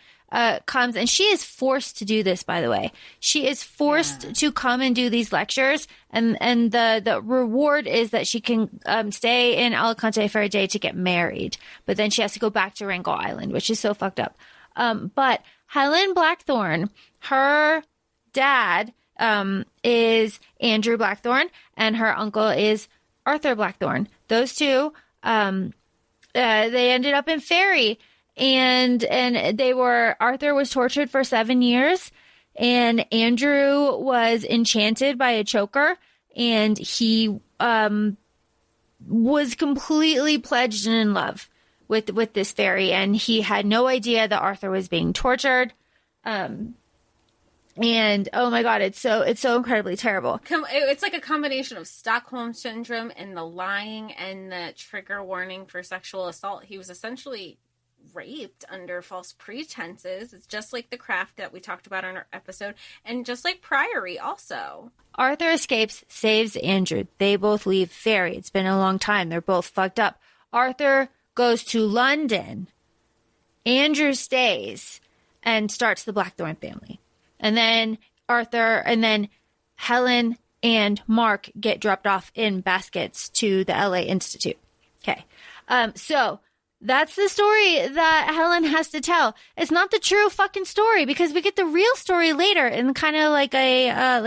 comes, and she is forced to do this, by the way. She is forced to come and do these lectures, and the reward is that she can stay in Alicante for a day to get married, but then she has to go back to Wrangel Island, which is so fucked up. But Helen Blackthorne, her dad is Andrew Blackthorne, and her uncle is Arthur Blackthorne. Those two, they ended up in Fairy. And Arthur was tortured for 7 years, and Andrew was enchanted by a choker, and he was completely pledged and in love with this fairy, and he had no idea that Arthur was being tortured. And oh my God, it's so incredibly terrible. It's like a combination of Stockholm syndrome and the lying and the trigger warning for sexual assault. He was essentially raped under false pretenses. It's just like the craft that we talked about in our episode, and just like Priory also. Arthur escapes, saves Andrew. They both leave Fairy. It's been a long time. They're both fucked up. Arthur goes to London. Andrew stays and starts the Blackthorne family. And then Helen and Mark get dropped off in baskets to the LA Institute. Okay. So that's the story that Helen has to tell. It's not the true fucking story, because we get the real story later in kind of like a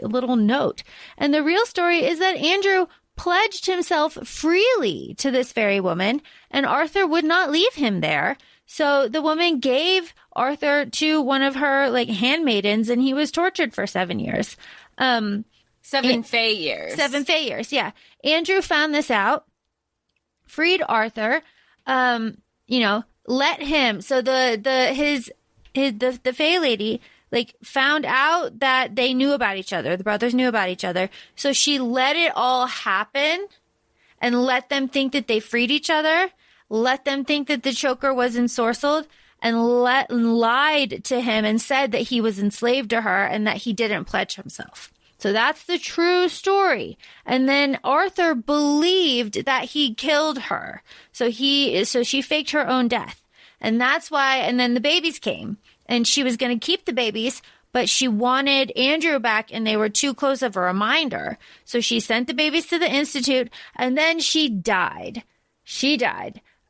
little note. And the real story is that Andrew pledged himself freely to this fairy woman, and Arthur would not leave him there. So the woman gave Arthur to one of her like handmaidens, and he was tortured for 7 years. 7 fae years. 7 fae years, yeah. Andrew found this out, freed Arthur, let him. So the Fae lady like found out that they knew about each other. The brothers knew about each other. So she let it all happen and let them think that they freed each other. Let them think that the choker was ensorcelled, and lied to him and said that he was enslaved to her and that he didn't pledge himself. So that's the true story. And then Arthur believed that he killed her. So she faked her own death. And that's why, and then the babies came, and she was going to keep the babies, but she wanted Andrew back, and they were too close of a reminder. So she sent the babies to the institute, and then she died.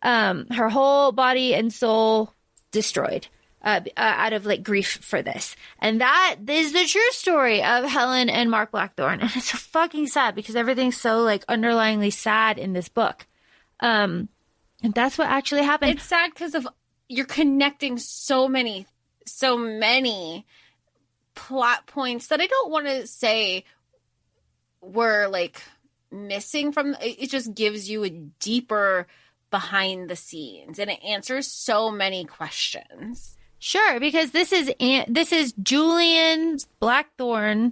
Her whole body and soul destroyed out of like grief for this. And that is the true story of Helen and Mark Blackthorne. And it's so fucking sad because everything's so like underlyingly sad in this book. And that's what actually happened. It's sad because you're connecting so many plot points that I don't want to say were like missing from. It just gives you a deeper behind the scenes, and it answers so many questions. Sure, because this is Julian Blackthorne,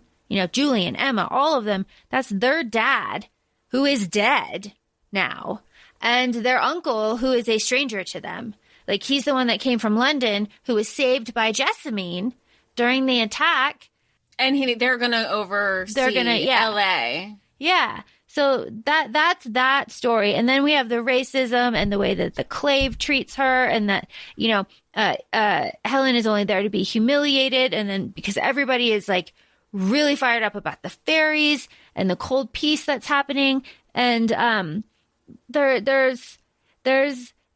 Julian, Emma, all of them. That's their dad, who is dead now, and their uncle, who is a stranger to them. Like, he's the one that came from London, who was saved by Jessamine during the attack. And they're going to oversee LA. Yeah. So that's that story. And then we have the racism and the way that the Clave treats her, and that, Helen is only there to be humiliated. And then because everybody is like really fired up about the fairies and the cold peace that's happening. And there's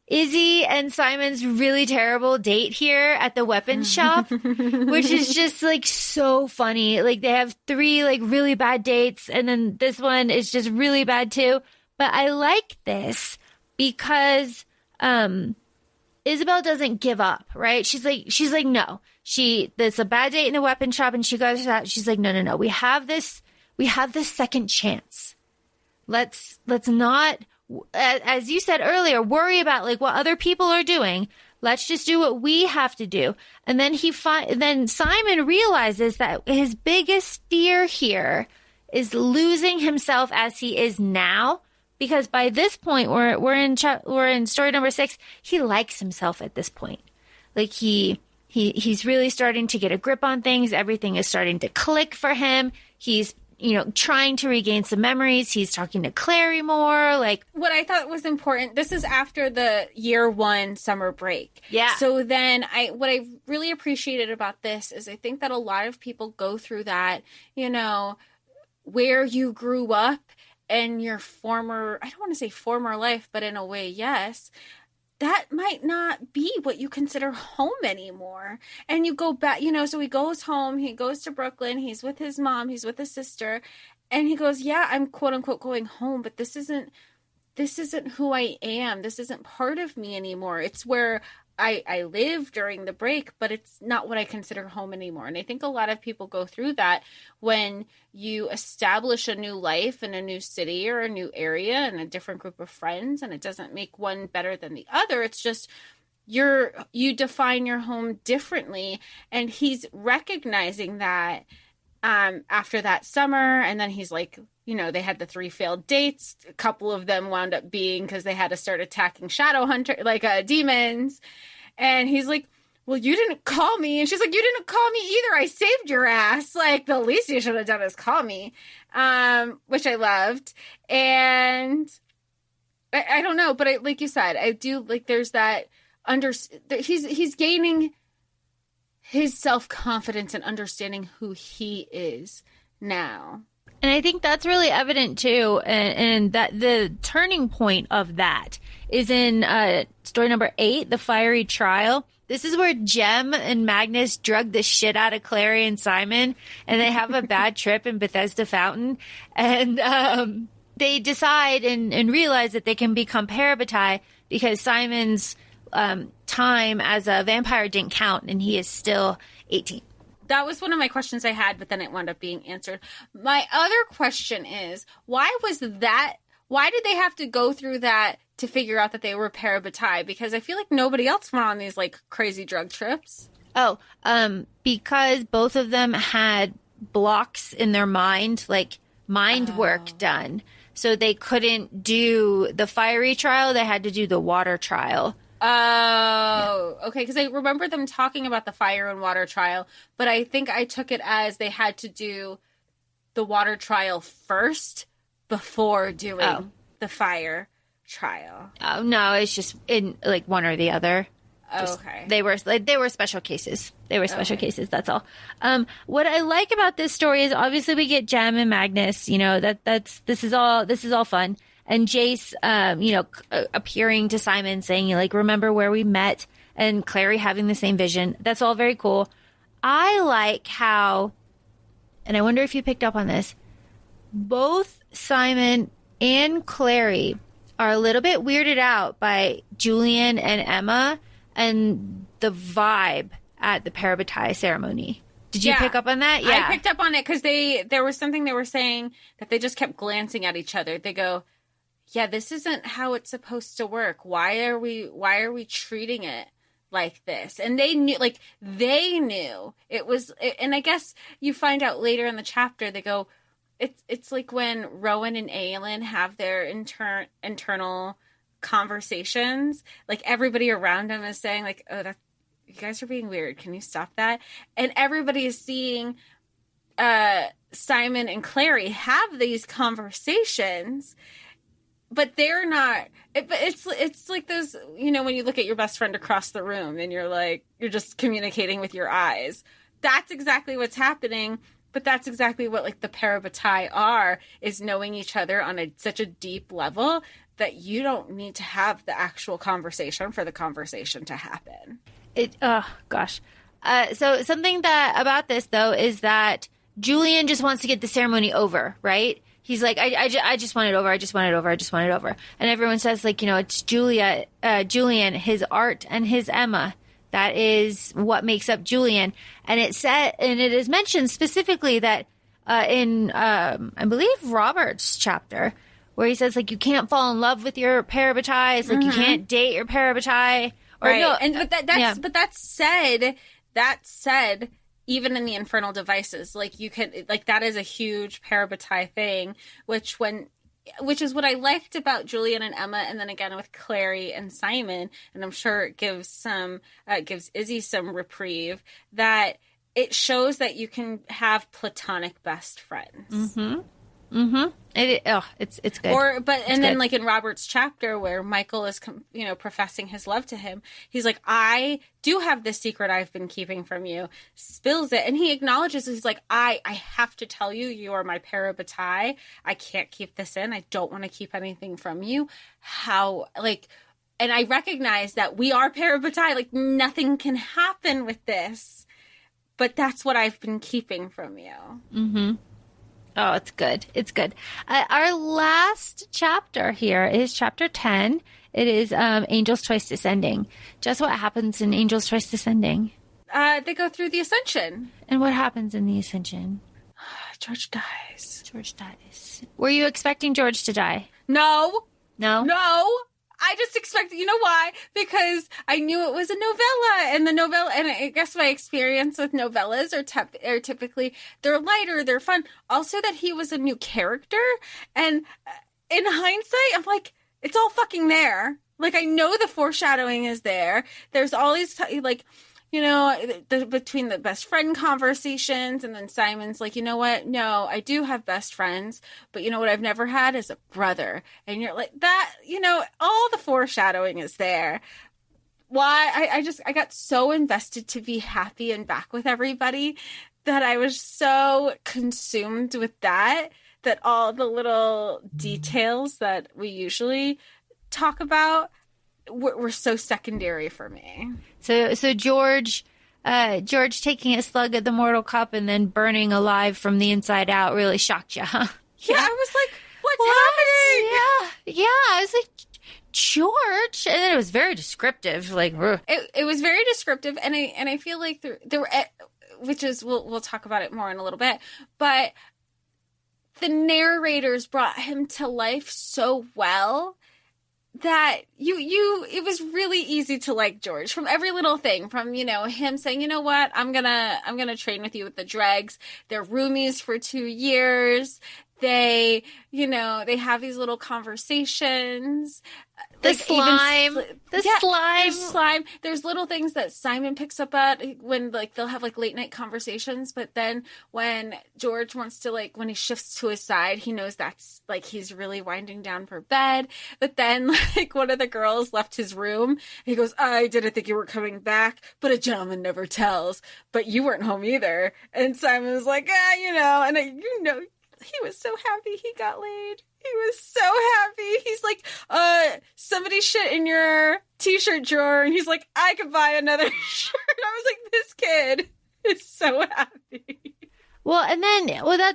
Izzy and Simon's really terrible date here at the weapons shop, which is just like so funny. Like, they have 3 like really bad dates, and then this one is just really bad too. But I like this because Isabel doesn't give up, right? She's like, no, there's a bad date in the weapon shop, and she goes out. She's like, no. We have this second chance. Let's not, as you said earlier, worry about like what other people are doing. Let's just do what we have to do. And then then Simon realizes that his biggest fear here is losing himself as he is now, because by this point we're in story number 6. He likes himself at this point. Like he's really starting to get a grip on things. Everything is starting to click for him. He's trying to regain some memories. He's talking to Clary more. Like, what I thought was important, this is after the year 1 summer break. Yeah. So then what I really appreciated about this is I think that a lot of people go through that, where you grew up and your former, I don't want to say former life, but in a way, yes, that might not be what you consider home anymore. And you go back, so he goes home, he goes to Brooklyn, he's with his mom, he's with his sister, and he goes, yeah, I'm quote unquote going home, but this isn't who I am. This isn't part of me anymore. It's where I live during the break, but it's not what I consider home anymore. And I think a lot of people go through that when you establish a new life in a new city or a new area and a different group of friends, and it doesn't make one better than the other. It's just you define your home differently. And he's recognizing that after that summer. And then he's like, they had the 3 failed dates. A couple of them wound up being because they had to start attacking Shadowhunter, like demons. And he's like, well, you didn't call me. And she's like, you didn't call me either. I saved your ass. Like, the least you should have done is call me, which I loved. And I don't know, but like you said, I do like there's that he's gaining his self-confidence and understanding who he is now. And I think that's really evident too, and that the turning point of that is in story number 8, The Fiery Trial. This is where Jem and Magnus drug the shit out of Clary and Simon, and they have a bad trip in Bethesda Fountain, and they decide and realize that they can become parabatai because Simon's time as a vampire didn't count, and he is still 18. That was one of my questions I had, but then it wound up being answered. My other question is, why did they have to go through that to figure out that they were parabatai? Because I feel like nobody else went on these like crazy drug trips. Oh, because both of them had blocks in their mind, like mind work done. So they couldn't do the fiery trial. They had to do the water trial. Oh, okay. Because I remember them talking about the fire and water trial, but I think I took it as they had to do the water trial first before doing the fire trial. Oh, no, it's just in like one or the other. Okay. They were special cases. They were special cases. That's all. What I like about this story is obviously we get Jem and Magnus. You know this is all fun. And Jace, appearing to Simon saying like, remember where we met, and Clary having the same vision. That's all very cool. I like how, and I wonder if you picked up on this, both Simon and Clary are a little bit weirded out by Julian and Emma and the vibe at the parabatai ceremony. Did you pick up on that? Yeah. I picked up on it because there was something they were saying that they just kept glancing at each other. They go, yeah, this isn't how it's supposed to work. Why are we treating it like this? And they knew it was, and I guess you find out later in the chapter, they go, it's like when Rowan and Aelin have their internal conversations, like everybody around them is saying like, oh, you guys are being weird. Can you stop that? And everybody is seeing Simon and Clary have these conversations, but they're not. But it's like those, when you look at your best friend across the room and you're just communicating with your eyes. That's exactly what's happening. But that's exactly what like the parabatai are, is knowing each other on such a deep level that you don't need to have the actual conversation for the conversation to happen. So something about this though is that Julian just wants to get the ceremony over, right? He's like, I just want it over. I just want it over. I just want it over. And everyone says like, it's Julian, his art and his Emma. That is what makes up Julian. And it is mentioned specifically that in I believe Robert's chapter, where he says like you can't fall in love with your parabatai, like you can't date your parabatai. Right. No, and but that said, even in the Infernal Devices, like you could, like that is a huge parabatai thing, which is what I liked about Julian and Emma, and then again with Clary and Simon, and I'm sure it gives Izzy some reprieve, that it shows that you can have platonic best friends. Mm-hmm. Mm-hmm. It's good. Then like in Robert's chapter where Michael is, professing his love to him, he's like, I do have this secret I've been keeping from you, spills it. And he acknowledges, he's like, I have to tell you, you are my parabatai. I can't keep this in. I don't want to keep anything from you. And I recognize that we are parabatai. Like nothing can happen with this, but that's what I've been keeping from you. Mm-hmm. Oh, it's good. It's good. Our last chapter here is chapter 10. It is Angels Twice Descending. Just what happens in Angels Twice Descending? They go through the Ascension. And what happens in the Ascension? George dies. Were you expecting George to die? No. No? No. I just expected, you know why? Because I knew it was a novella, and I guess my experience with novellas are typically, they're lighter, they're fun. Also that he was a new character, and in hindsight, I'm like, it's all fucking there. Like, I know the foreshadowing is there. There's all these, between the best friend conversations, and then Simon's like, you know what? No, I do have best friends, but you know what I've never had is a brother. And you're like, that, all the foreshadowing is there. Why? I got so invested to be happy and back with everybody that I was so consumed with that all the little details that we usually talk about were so secondary for me. So George taking a slug at the mortal cup and then burning alive from the inside out really shocked you, huh? Yeah, I was like, what's happening? Yeah, I was like, George, and then it was very descriptive. Like, it was very descriptive, and I feel like there were, which is we'll talk about it more in a little bit, but the narrators brought him to life so well that it was really easy to like George from every little thing, from, you know, him saying, you know what, I'm gonna train with you with the dregs. They're roomies for 2 years. They, you know, they have these little conversations. The slime. There's little things that Simon picks up at when, like, they'll have, like, late night conversations. But then when George wants to, like, when he shifts to his side, he knows that's, like, he's really winding down for bed. But then, like, one of the girls left his room. He goes, I didn't think you were coming back, but a gentleman never tells. But you weren't home either. And Simon was like, you know, and you know, he was so happy he got laid. He was so happy. He's like, somebody shit in your t-shirt drawer. And he's like, I could buy another shirt. I was like, this kid is so happy. Well, and then,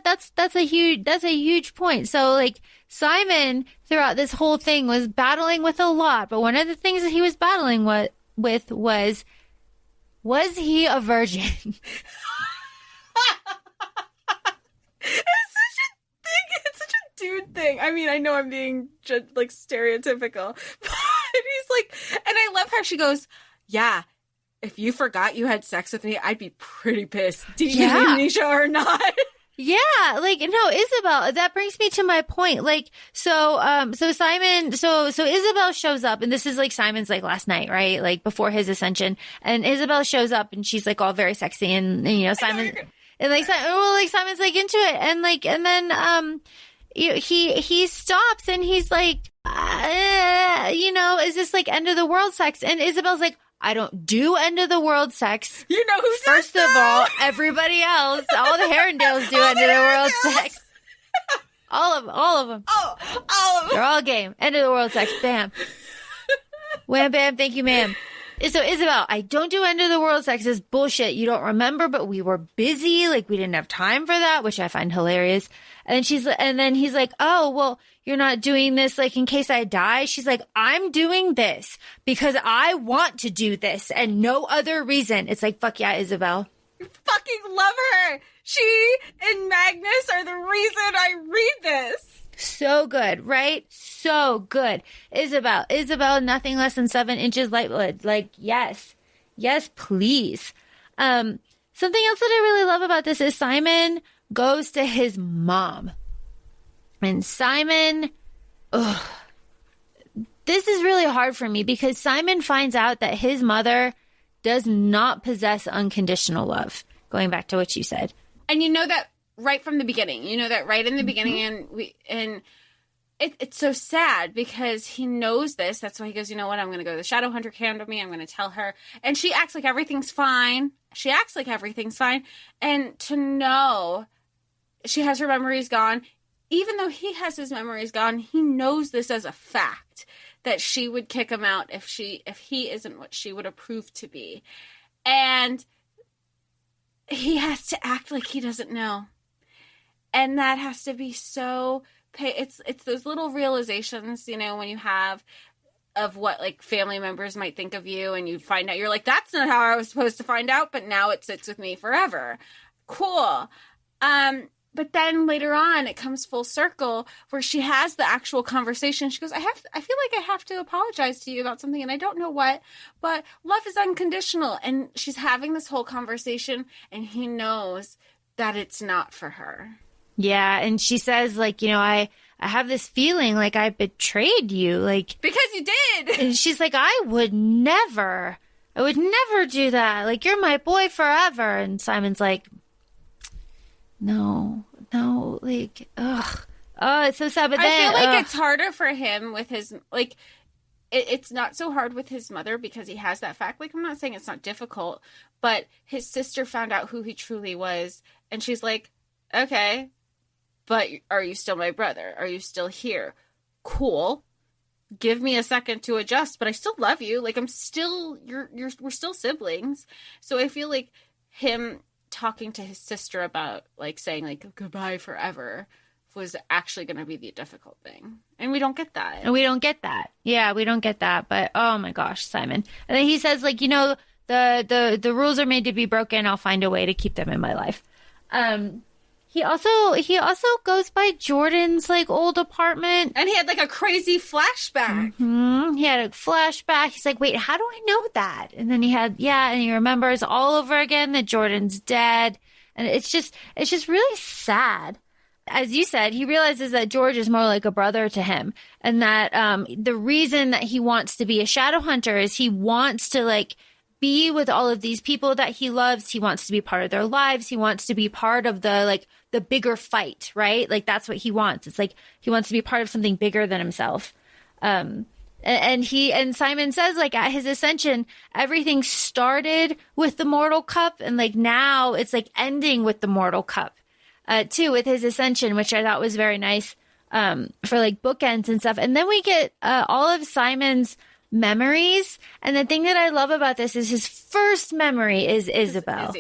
that's a huge point. So, like, Simon throughout this whole thing was battling with a lot. But one of the things that he was battling with was he a virgin? Dude thing. I mean, I know I'm being like stereotypical, but he's like, and I love how she goes, yeah, if you forgot you had sex with me, I'd be pretty pissed. Do you need Nisha or not? Yeah, like, no, Isabel, that brings me to my point. Like, so Isabel shows up, and this is like Simon's like last night, right? Like before his ascension, and Isabel shows up and she's like all very sexy, and you know, Simon, and like, Simon's like into it, and then, he stops and he's like, you know, is this like end of the world sex? And Isabel's like, I don't do end of the world sex. You know who's first of all, everybody else, all the Herondales do end of the world sex. All of them. Oh, all of them. They're all game. End of the world sex. Bam. Wham, bam. Thank you, ma'am. So, Isabel, I don't do end of the world sex. It's bullshit. You don't remember, but we were busy. Like, we didn't have time for that, which I find hilarious. And then he's like, oh, well, you're not doing this, like, in case I die. She's like, I'm doing this because I want to do this and no other reason. It's like, fuck yeah, Isabel. I fucking love her. She and Magnus are the reason I read this. So good, right? So good. Isabel, nothing less than 7 inches lightwood. Like, yes, please. Something else that I really love about this is Simon goes to his mom. And Simon, this is really hard for me because Simon finds out that his mother does not possess unconditional love. Going back to what you said. And you know that right from the beginning. You know that right in the beginning, and it's so sad because he knows this. That's why he goes, you know what, I'm going to go to the Shadowhunter Academy. I'm going to tell her. And she acts like everything's fine. And to know she has her memories gone, even though he has his memories gone, he knows this as a fact that she would kick him out if he isn't what she would approve to be. And he has to act like he doesn't know. And that has to be so it's those little realizations, you know, when you have of what like family members might think of you, and you find out, you're like, that's not how I was supposed to find out, but now it sits with me forever. Cool. But then later on, it comes full circle where she has the actual conversation. She goes, I feel like I have to apologize to you about something, and I don't know what, but love is unconditional. And she's having this whole conversation, and he knows that it's not for her. Yeah. And she says, like, you know, I have this feeling like I betrayed you. Like, because you did. And she's like, I would never do that. Like, you're my boy forever. And Simon's like, no, like, ugh. Oh, it's so sad. But then I feel like it's harder for him with his, like, it's not so hard with his mother because he has that fact. Like, I'm not saying it's not difficult, but his sister found out who he truly was. And she's like, okay, but are you still my brother? Are you still here? Cool. Give me a second to adjust, but I still love you. Like, I'm still, we're still siblings. So I feel like him talking to his sister about, like, saying, like, goodbye forever was actually going to be the difficult thing. And we don't get that. And we don't get that. Yeah, we don't get that. But, oh my gosh, Simon. And then he says, like, you know, the rules are made to be broken. I'll find a way to keep them in my life. He also goes by Jordan's like old apartment. And he had like a crazy flashback. He had a flashback. He's like, wait, how do I know that? And then and he remembers all over again that Jordan's dead. And it's just really sad. As you said, he realizes that George is more like a brother to him. And that the reason that he wants to be a Shadowhunter is he wants to like be with all of these people that he loves. He wants to be part of their lives. He wants to be part of the bigger fight, right? Like that's what he wants. It's like he wants to be part of something bigger than himself. And Simon says like at his ascension, everything started with the Mortal Cup, and like now it's like ending with the Mortal Cup, too, with his ascension, which I thought was very nice for like bookends and stuff. And then we get all of Simon's memories, and the thing that I love about this is his first memory is Isabel.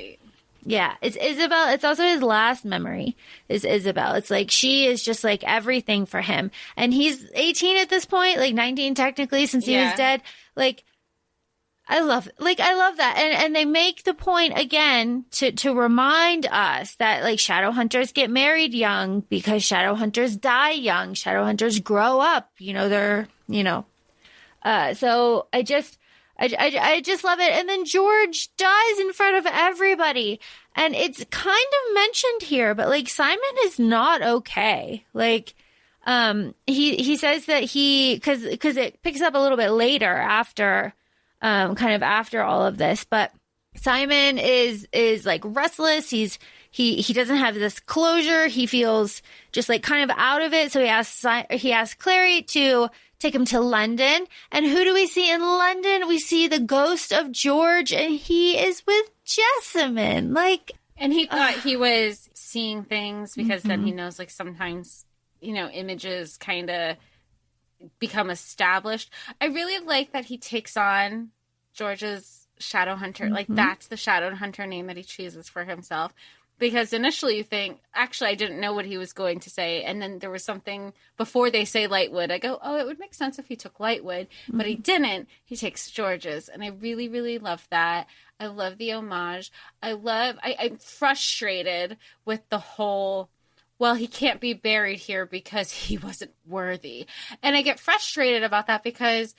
Yeah, it's Isabel. It's also his last memory is Isabel. It's like she is just like everything for him. And he's 18 at this point, like 19 technically since he was dead. Like I love that. And they make the point again to remind us that like Shadowhunters get married young because Shadowhunters die young. Shadowhunters grow up, they're, so I just love it. And then George dies in front of everybody. And it's kind of mentioned here, but like Simon is not okay. Like, he says that cause it picks up a little bit later after, kind of after all of this, but Simon is like restless. He doesn't have this closure. He feels just like kind of out of it. So he asks Clary to take him to London. And who do we see in London? We see the ghost of George, and he is with Jessamine. And he thought he was seeing things because then he knows like sometimes, images kind of become established. I really like that he takes on George's Shadowhunter. Like that's the Shadowhunter name that he chooses for himself. Because initially you think, actually, I didn't know what he was going to say. And then there was something before they say Lightwood. I go, oh, it would make sense if he took Lightwood. But he didn't. He takes George's. And I really, really love that. I love the homage. I'm frustrated with the whole, well, he can't be buried here because he wasn't worthy. And I get frustrated about that because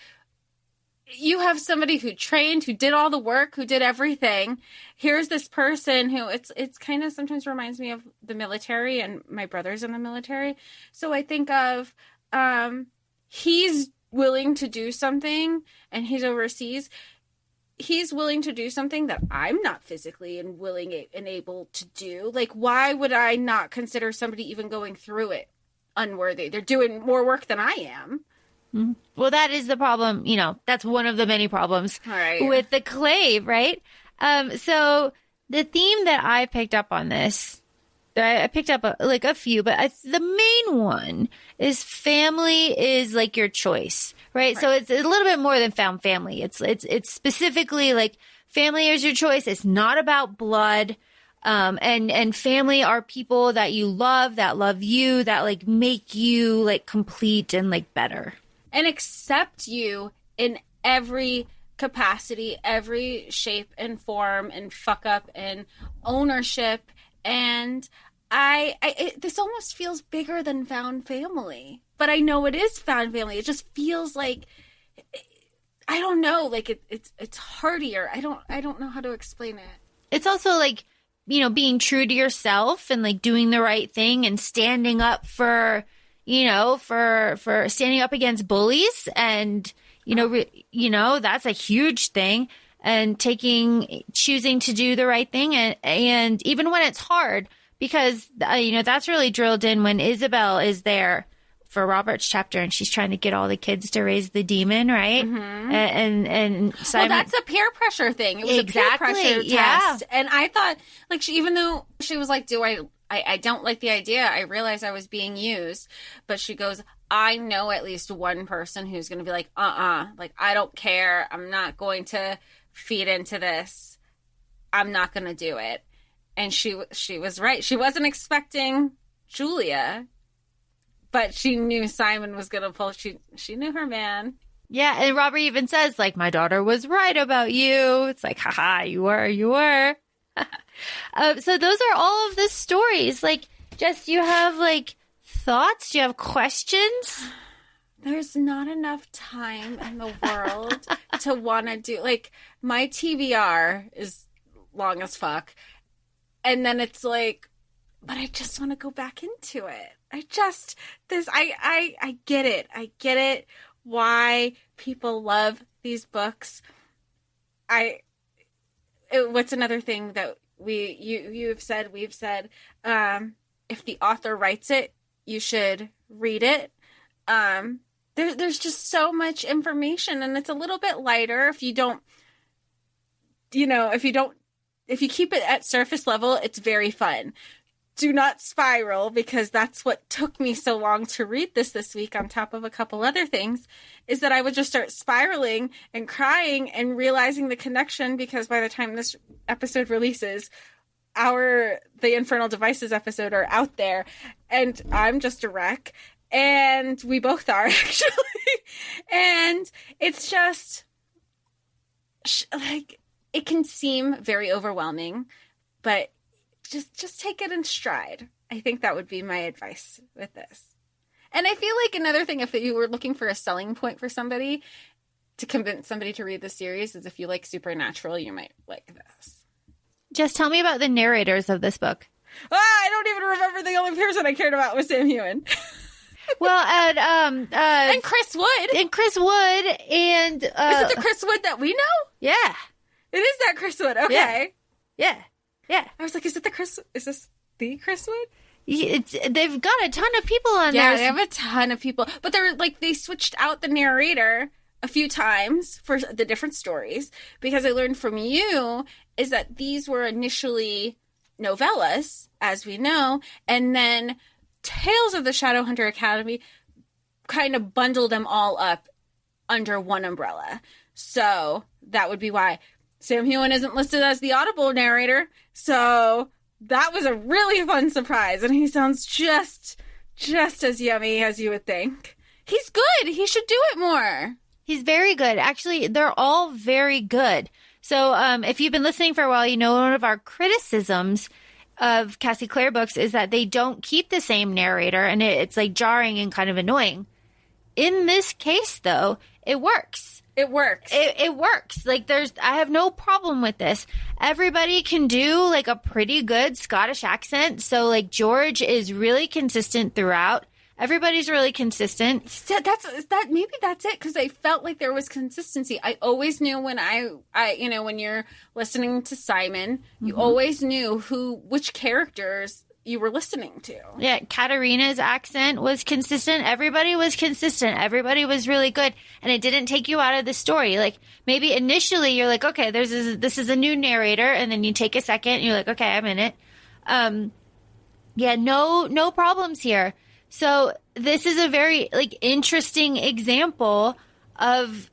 you have somebody who trained, who did all the work, who did everything. Here's this person who it's kind of sometimes reminds me of the military, and my brother's in the military. So I think of he's willing to do something, and he's overseas. He's willing to do something that I'm not physically and willing and able to do. Like, why would I not consider somebody even going through it unworthy? They're doing more work than I am. Well, that is the problem. That's one of the many problems with the clave, right? So the theme that I picked up on this, I picked up a few, but the main one is family is like your choice, right? So it's a little bit more than found family. It's specifically like family is your choice. It's not about blood. And family are people that you love, that love you, that like make you like complete and like better. And accept you in every capacity, every shape and form and fuck up and ownership. And this almost feels bigger than found family, but I know it is found family. It just feels like, I don't know, like it's heartier. I don't know how to explain it. It's also like, being true to yourself and like doing the right thing and standing up for standing up against bullies, and that's a huge thing, and choosing to do the right thing, and even when it's hard, because that's really drilled in when Isabel is there for Robert's chapter, and she's trying to get all the kids to raise the demon, right? And Simon, well, that's a peer pressure thing. It was a peer pressure test, and I thought, like, even though she was like, I don't like the idea. I realized I was being used. But she goes, I know at least one person who's going to be like, like, I don't care. I'm not going to feed into this. I'm not going to do it. And she was right. She wasn't expecting Julia, but she knew Simon was going to pull. She knew her man. Yeah. And Robert even says, like, my daughter was right about you. It's like, haha, you were. So those are all of the stories. Like, Jess, do you have like thoughts? Do you have questions? There's not enough time in the world to want to do, like, my TBR is long as fuck. And then it's like, but I just want to go back into it. I get it. I get it why people love these books. What's another thing that we've said, if the author writes it, you should read it. There's just so much information, and it's a little bit lighter if you don't, if you keep it at surface level, it's very fun. Do not spiral, because that's what took me so long to read this week, on top of a couple other things, is that I would just start spiraling and crying and realizing the connection, because by the time this episode releases, the Infernal Devices episode are out there, and I'm just a wreck. And we both are, actually. And it's just, like, it can seem very overwhelming, but just take it in stride. I think that would be my advice with this. And I feel like another thing, if you were looking for a selling point for somebody to convince somebody to read the series, is if you like Supernatural, you might like this. Just tell me about the narrators of this book. I don't even remember. The only person I cared about was Sam Heughan. Well, and Chris Wood. And Chris Wood, and is it the Chris Wood that we know? Yeah. It is that Chris Wood. Okay. Yeah. I was like, is this the Chris Wood? They've got a ton of people on there. Yeah, they have a ton of people. But they switched out the narrator a few times for the different stories, because I learned from you is that these were initially novellas, as we know, and then Tales of the Shadowhunter Academy kind of bundled them all up under one umbrella. So that would be why Sam Heughan isn't listed as the Audible narrator. So that was a really fun surprise. And he sounds just as yummy as you would think. He's good. He should do it more. He's very good. Actually, they're all very good. So if you've been listening for a while, you know one of our criticisms of Cassie Clare books is that they don't keep the same narrator, and it's like jarring and kind of annoying. In this case, though, it works. It works. It works. Like, I have no problem with this. Everybody can do like a pretty good Scottish accent. So like George is really consistent throughout. Everybody's really consistent. Maybe that's it, because I felt like there was consistency. I always knew when when you're listening to Simon, you always knew which characters you were listening to. Yeah, Katarina's accent was consistent. Everybody was consistent. Everybody was really good, and it didn't take you out of the story. Like, maybe initially you're like, okay, this is a new narrator, and then you take a second and you're like, okay, I'm in it. Yeah, no problems here. So this is a very interesting example of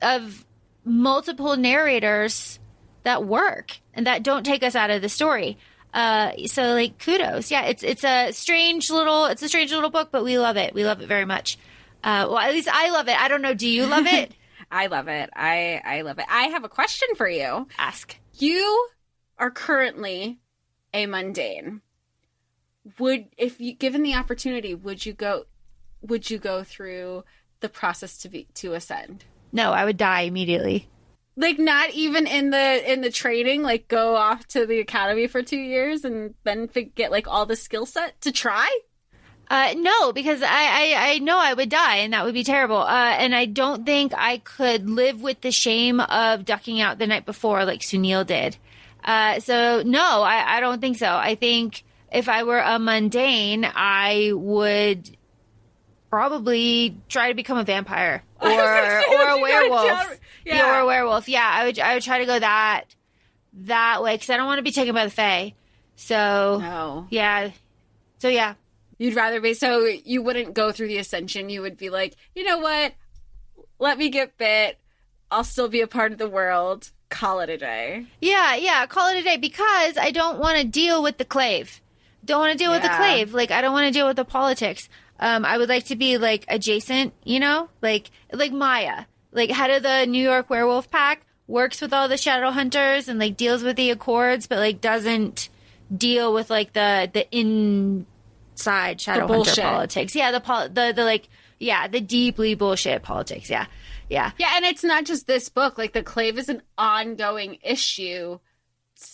multiple narrators that work and that don't take us out of the story. So kudos. Yeah, it's a strange little book, but we love it. We love it very much. Well, at least I love it. I don't know. Do you love it? I love it. I love it. I have a question for you. Ask. You are currently a mundane. If you given the opportunity, would you go through the process to ascend? No, I would die immediately. Like, not even in the training, like go off to the academy for 2 years and then get all the skill set to try? No, because I know I would die, and that would be terrible. And I don't think I could live with the shame of ducking out the night before like Sunil did. So no, I don't think so. I think if I were a mundane, I would probably try to become a vampire or a werewolf. Or a werewolf. Yeah, I would try to go that way, because I don't want to be taken by the Fae. So no. Yeah. So yeah. You'd rather be, so you wouldn't go through the ascension. You would be like, you know what? Let me get bit. I'll still be a part of the world. Call it a day. Yeah. Call it a day, because I don't want to deal with the clave. Don't want to deal with the clave. Like, I don't want to deal with the politics. I would like to be adjacent, like Maya, head of the New York Werewolf Pack, works with all the Shadowhunters and deals with the Accords, but doesn't deal with the side Shadowhunter bullshit. politics. Yeah, the deeply bullshit politics. Yeah. Yeah, and it's not just this book. Like, the Clave is an ongoing issue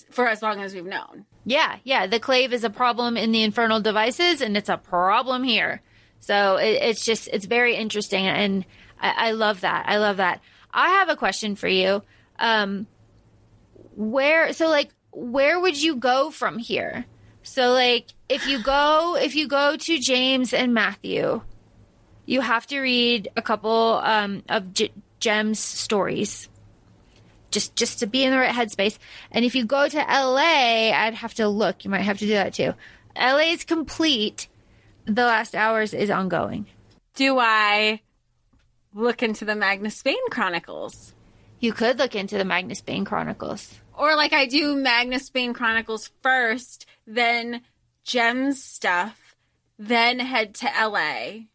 for as long as we've known. Yeah. The Clave is a problem in the Infernal Devices, and it's a problem here. So it's very interesting, and I love that. I have a question for you. Where would you go from here? So, like, if you go to James and Matthew, you have to read a couple of Jem's stories, just to be in the right headspace. And if you go to LA, I'd have to look. You might have to do that too. LA is complete. The Last Hours is ongoing. Do I look into the Magnus Bane Chronicles? You could look into the Magnus Bane Chronicles. Or, like, I do Magnus Bane Chronicles first, then Jem's stuff, then head to LA,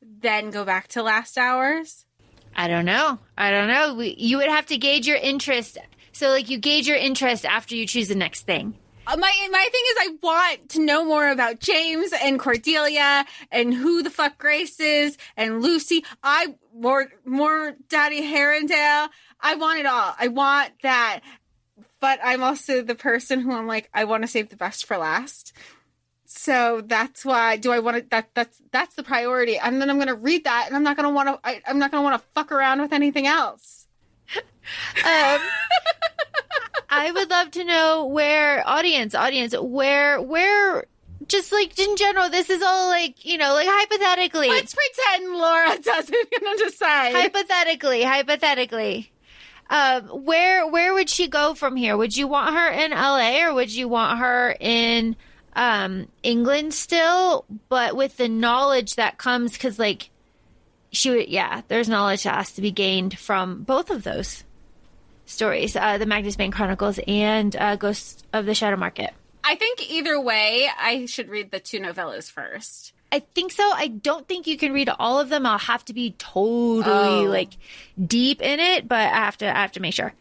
then go back to Last Hours? I don't know. You would have to gauge your interest. So, like, you gauge your interest after you choose the next thing. My thing is, I want to know more about James and Cordelia and who the fuck Grace is and Lucy. More Daddy Herondale. I want it all. I want that. But I'm also the person who I'm like, I want to save the best for last. So that's why. Do I want to? That's the priority. And then I'm going to read that, and I'm not going to want to. I'm not going to want to fuck around with anything else. I would love to know where audience, where, just like in general, this is all like, like hypothetically. Let's pretend Laura doesn't decide. Hypothetically. Where would she go from here? Would you want her in LA, or would you want her in England still, but with the knowledge that comes, because like there's knowledge that has to be gained from both of those stories, the Magnus Bane Chronicles and Ghosts of the Shadow Market. I think either way, I should read the two novellas first. I think so. I don't think you can read all of them. I'll have to be totally deep in it, but I have to make sure.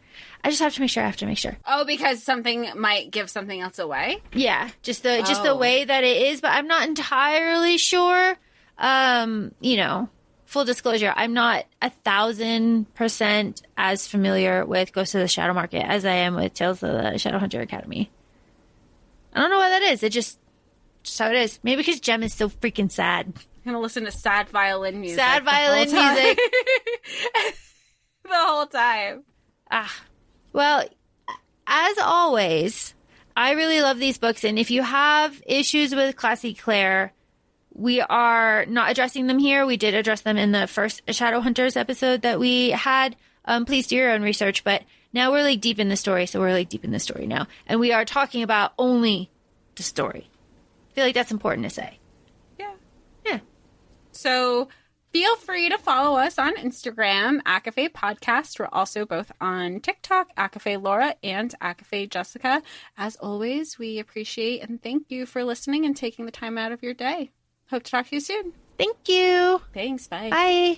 I just have to make sure. Oh, because something might give something else away? Yeah, just the way that it is, but I'm not entirely sure. Full disclosure, I'm not 1,000% as familiar with Ghosts of the Shadow Market as I am with Tales of the Shadowhunter Academy. I don't know why that is. It just how it is. Maybe because Jem is so freaking sad. I'm going to listen to sad violin music. The whole time. Well, as always, I really love these books. And if you have issues with Classy Claire, we are not addressing them here. We did address them in the first Shadowhunters episode that we had. Please do your own research. But now we're like deep in the story. So we're like deep in the story now. And we are talking about only the story. I feel like that's important to say. Yeah. So feel free to follow us on Instagram, ACOFAE Podcast. We're also both on TikTok, ACOFAE Laura and ACOFAE Jessica. As always, we appreciate and thank you for listening and taking the time out of your day. Hope to talk to you soon. Thank you. Thanks. Bye. Bye.